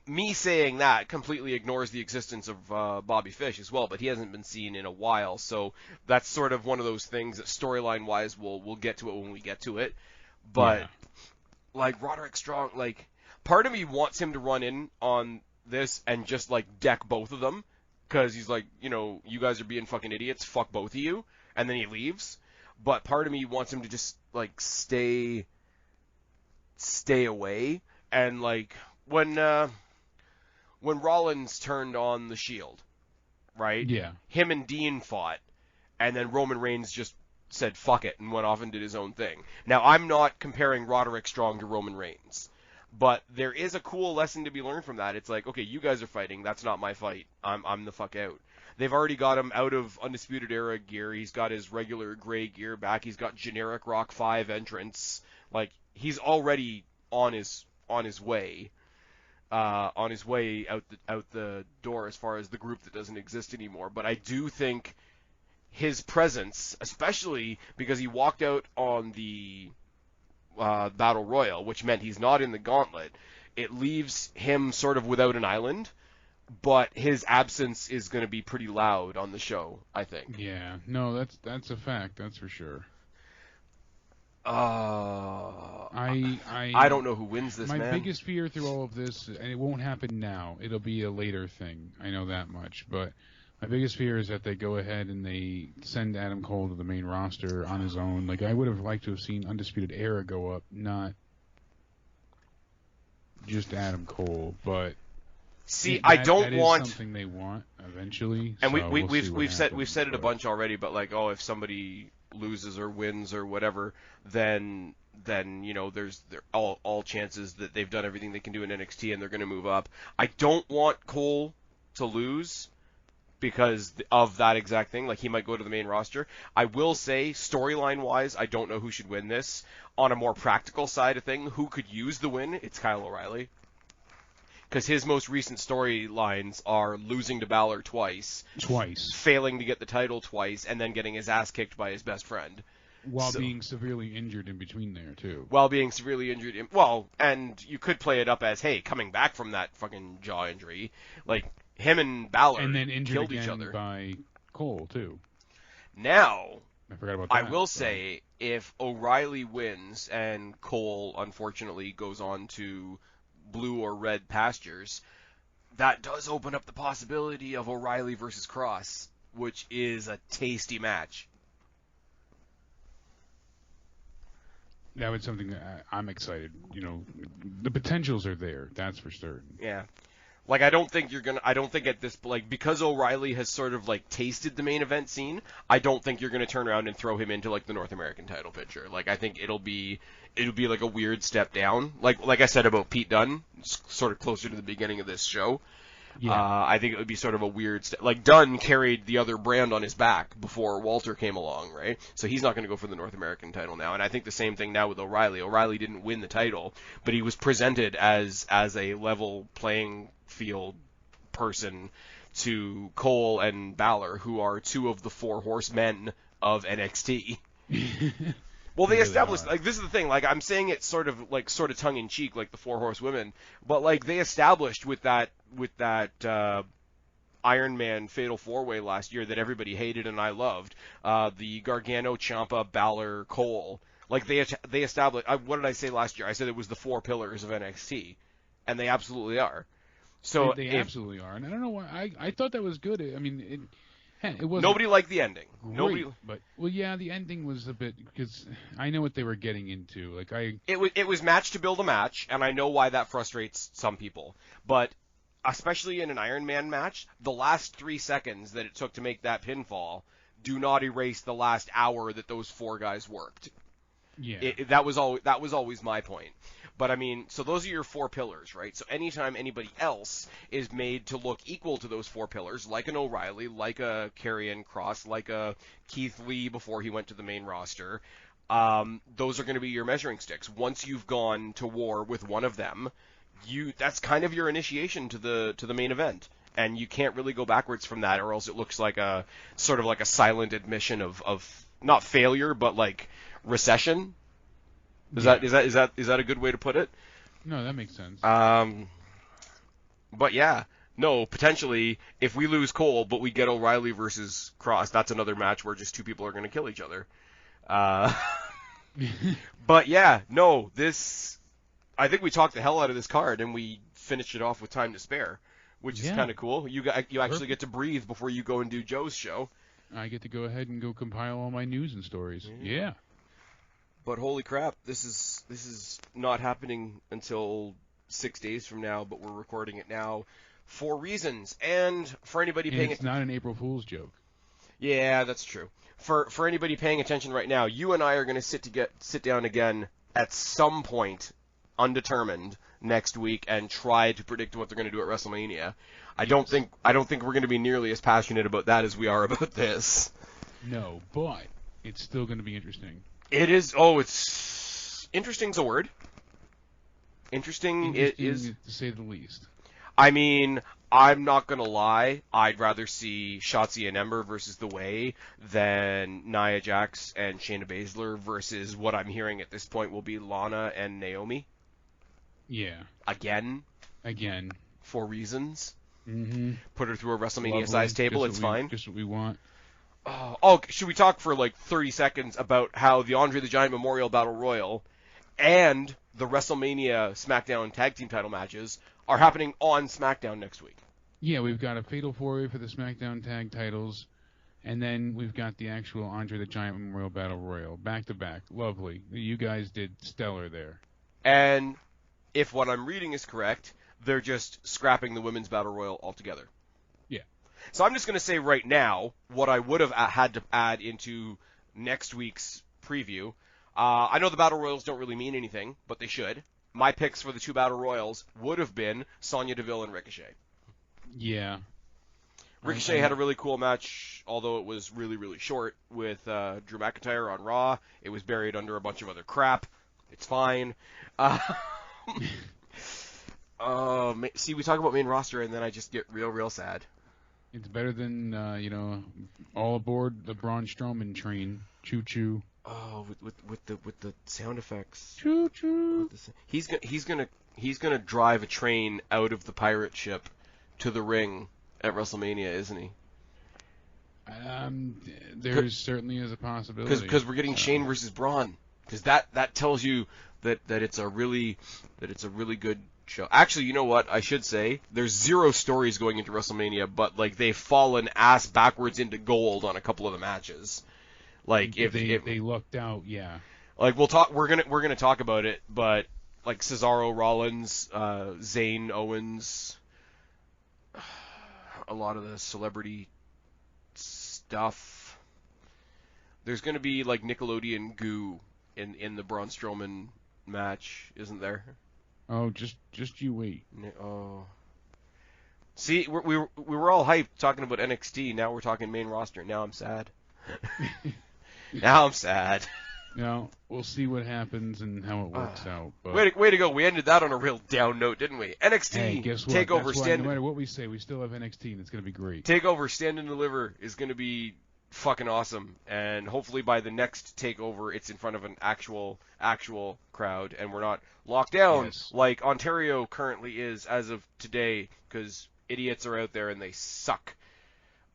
me saying that completely ignores the existence of Bobby Fish as well, but he hasn't been seen in a while, so that's sort of one of those things that storyline-wise we'll get to it when we get to it. But, like, Roderick Strong, like, part of me wants him to run in on this and just, like, deck both of them, because he's like, you guys are being fucking idiots, fuck both of you, and then he leaves. But part of me wants him to just, like, stay away. And, like, when Rollins turned on the Shield, right? Yeah. Him and Dean fought, and then Roman Reigns just said fuck it and went off and did his own thing. Now, I'm not comparing Roderick Strong to Roman Reigns, but there is a cool lesson to be learned from that. It's like, okay, you guys are fighting. That's not my fight. I'm the fuck out. They've already got him out of Undisputed Era gear. He's got his regular gray gear back. He's got generic Rock 5 entrance. Like, he's already on his way. On his way out the door as far as the group that doesn't exist anymore. But I do think his presence, especially because he walked out on the Battle Royal, which meant he's not in the gauntlet, it leaves him sort of without an island. But his absence is going to be pretty loud on the show, I think. Yeah, no, that's a fact. That's for sure. I don't know who wins this, man. My biggest fear through all of this, and it won't happen now. It'll be a later thing. I know that much. But my biggest fear is that they go ahead and they send Adam Cole to the main roster on his own. Like, I would have liked to have seen Undisputed Era go up, not just Adam Cole, but... See, I don't that want is something they want eventually. And so we've said it a bunch already, but like, if somebody loses or wins or whatever, then then there's all chances that they've done everything they can do in NXT and they're going to move up. I don't want Cole to lose because of that exact thing. Like, he might go to the main roster. I will say, storyline-wise, I don't know who should win this. On a more practical side of thing, who could use the win? It's Kyle O'Reilly. Because his most recent storylines are losing to Balor twice, failing to get the title twice, and then getting his ass kicked by his best friend. While being severely injured in between there, too. While being severely injured. And you could play it up as, hey, coming back from that fucking jaw injury. Like, him and Balor and then injured killed again each other. By Cole, too. Now, I forgot about that. I will say, if O'Reilly wins and Cole, unfortunately, goes on to blue or red pastures, that does open up the possibility of O'Reilly versus Cross, which is a tasty match. That was something that I'm excited. The potentials are there. That's for certain. Yeah. Like, I don't think at this, like, because O'Reilly has sort of, like, tasted the main event scene, I don't think you're going to turn around and throw him into, like, the North American title picture. Like, I think it'll be like a weird step down. Like I said about Pete Dunne, sort of closer to the beginning of this show. Yeah. I think it would be sort of a weird step. Like, Dunne carried the other brand on his back before Walter came along, right? So he's not going to go for the North American title now. And I think the same thing now with O'Reilly. O'Reilly didn't win the title, but he was presented as a level playing field person to Cole and Balor, who are two of the four horsemen of NXT. Well, they established, like, this is the thing, like, I'm saying it sort of tongue-in-cheek, like the Four Horsewomen, but, like, they established with that Iron Man Fatal 4-Way last year that everybody hated and I loved, the Gargano, Ciampa, Balor, Cole. Like, they established, what did I say last year? I said it was the four pillars of NXT, and they absolutely are. So they absolutely are, and I don't know why, I thought that was good. I mean, it wasn't. Nobody liked the ending. Great, the ending was a bit, because I know what they were getting into. Like, it was match to build a match, and I know why that frustrates some people. But especially in an Iron Man match, the last 3 seconds that it took to make that pinfall do not erase the last hour that those four guys worked. Yeah, that was always my point. But, I mean, so those are your four pillars, right? So anytime anybody else is made to look equal to those four pillars, like an O'Reilly, like a Karrion Kross, like a Keith Lee before he went to the main roster, those are going to be your measuring sticks. Once you've gone to war with one of them, that's kind of your initiation to the main event. And you can't really go backwards from that, or else it looks like a sort of like a silent admission of not failure, but like recession. Is that a good way to put it? No, that makes sense. But yeah, no, potentially if we lose Cole, but we get O'Reilly versus Cross, that's another match where just two people are going to kill each other. But yeah, no, I think we talked the hell out of this card and we finished it off with time to spare, which is kind of cool. You actually get to breathe before you go and do Joe's show. I get to go ahead and go compile all my news and stories. Yeah. But holy crap, this is not happening until 6 days from now, but we're recording it now for reasons. And for anybody paying it's not an April Fool's joke. Yeah, that's true. For anybody paying attention right now, you and I are going to sit down again at some point, undetermined, next week and try to predict what they're going to do at WrestleMania. I don't think we're going to be nearly as passionate about that as we are about this. No, but it's still going to be interesting. It is. Oh, it's interesting's a word. Interesting it is, to say the least. I mean, I'm not gonna lie. I'd rather see Shotzi and Ember versus The Way than Nia Jax and Shayna Baszler versus what I'm hearing at this point will be Lana and Naomi. Yeah. Again. For reasons. Mm-hmm. Put her through a WrestleMania size table. It's fine. Just what we want. Oh, should we talk for like 30 seconds about how the Andre the Giant Memorial Battle Royal and the WrestleMania SmackDown Tag Team title matches are happening on SmackDown next week? Yeah, we've got a Fatal 4-Way for the SmackDown Tag titles, and then we've got the actual Andre the Giant Memorial Battle Royal, back-to-back. Lovely. You guys did stellar there. And if what I'm reading is correct, they're just scrapping the Women's Battle Royal altogether. So I'm just going to say right now what I would have had to add into next week's preview. I know the Battle Royals don't really mean anything, but they should. My picks for the 2 Battle Royals would have been Sonya Deville and Ricochet. Yeah. Ricochet had a really cool match, although it was really, really short, with Drew McIntyre on Raw. It was buried under a bunch of other crap. It's fine. See, we talk about main roster, and then I just get real sad. It's better than, all aboard the Braun Strowman train. Choo-choo. Oh, with the sound effects. Choo-choo. He's gonna drive a train out of the pirate ship to the ring at WrestleMania, isn't he? There certainly is a possibility. Because we're getting Shane versus Braun. Because that tells you that it's a really good show. Actually, you know what? I should say there's 0 stories going into WrestleMania, but like they've fallen ass backwards into gold on a couple of the matches. Like if they lucked out, yeah. Like we're gonna talk about it, but like Cesaro, Rollins, Zayn, Owens, a lot of the celebrity stuff. There's gonna be like Nickelodeon goo in the Braun Strowman match, isn't there? Oh, just you wait. Oh. See, we were all hyped talking about NXT. Now we're talking main roster. Now I'm sad. Now I'm sad. Now we'll see what happens and how it works out. But way to go! We ended that on a real down note, didn't we? NXT. Hey, guess what? Takeover. That's why, no matter what we say, we still have NXT, and it's going to be great. Takeover Stand and Deliver is going to be fucking awesome, and hopefully by the next Takeover, it's in front of an actual crowd, and we're not locked down like Ontario currently is as of today, because idiots are out there and they suck.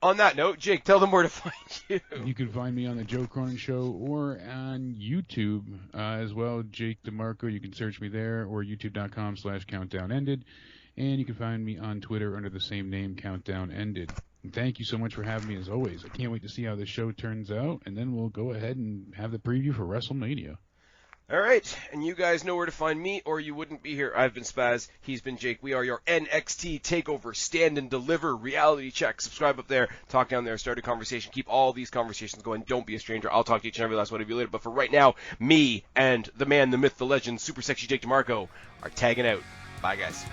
On that note, Jake, tell them where to find you. You can find me on the Joe Cronin Show or on YouTube as well, Jake DeMarco. You can search me there, or youtube.com/countdownended. And you can find me on Twitter under the same name, Countdown Ended. And thank you so much for having me as always. I can't wait to see how this show turns out, and then we'll go ahead and have the preview for WrestleMania. All right, and you guys know where to find me, or you wouldn't be here. I've been Spaz. He's been Jake. We are your NXT Takeover Stand and Deliver reality check. Subscribe up there. Talk down there. Start a conversation. Keep all these conversations going. Don't be a stranger. I'll talk to each and every last one of you later. But for right now, me and the man, the myth, the legend, Super Sexy Jake DeMarco are tagging out. Bye, guys.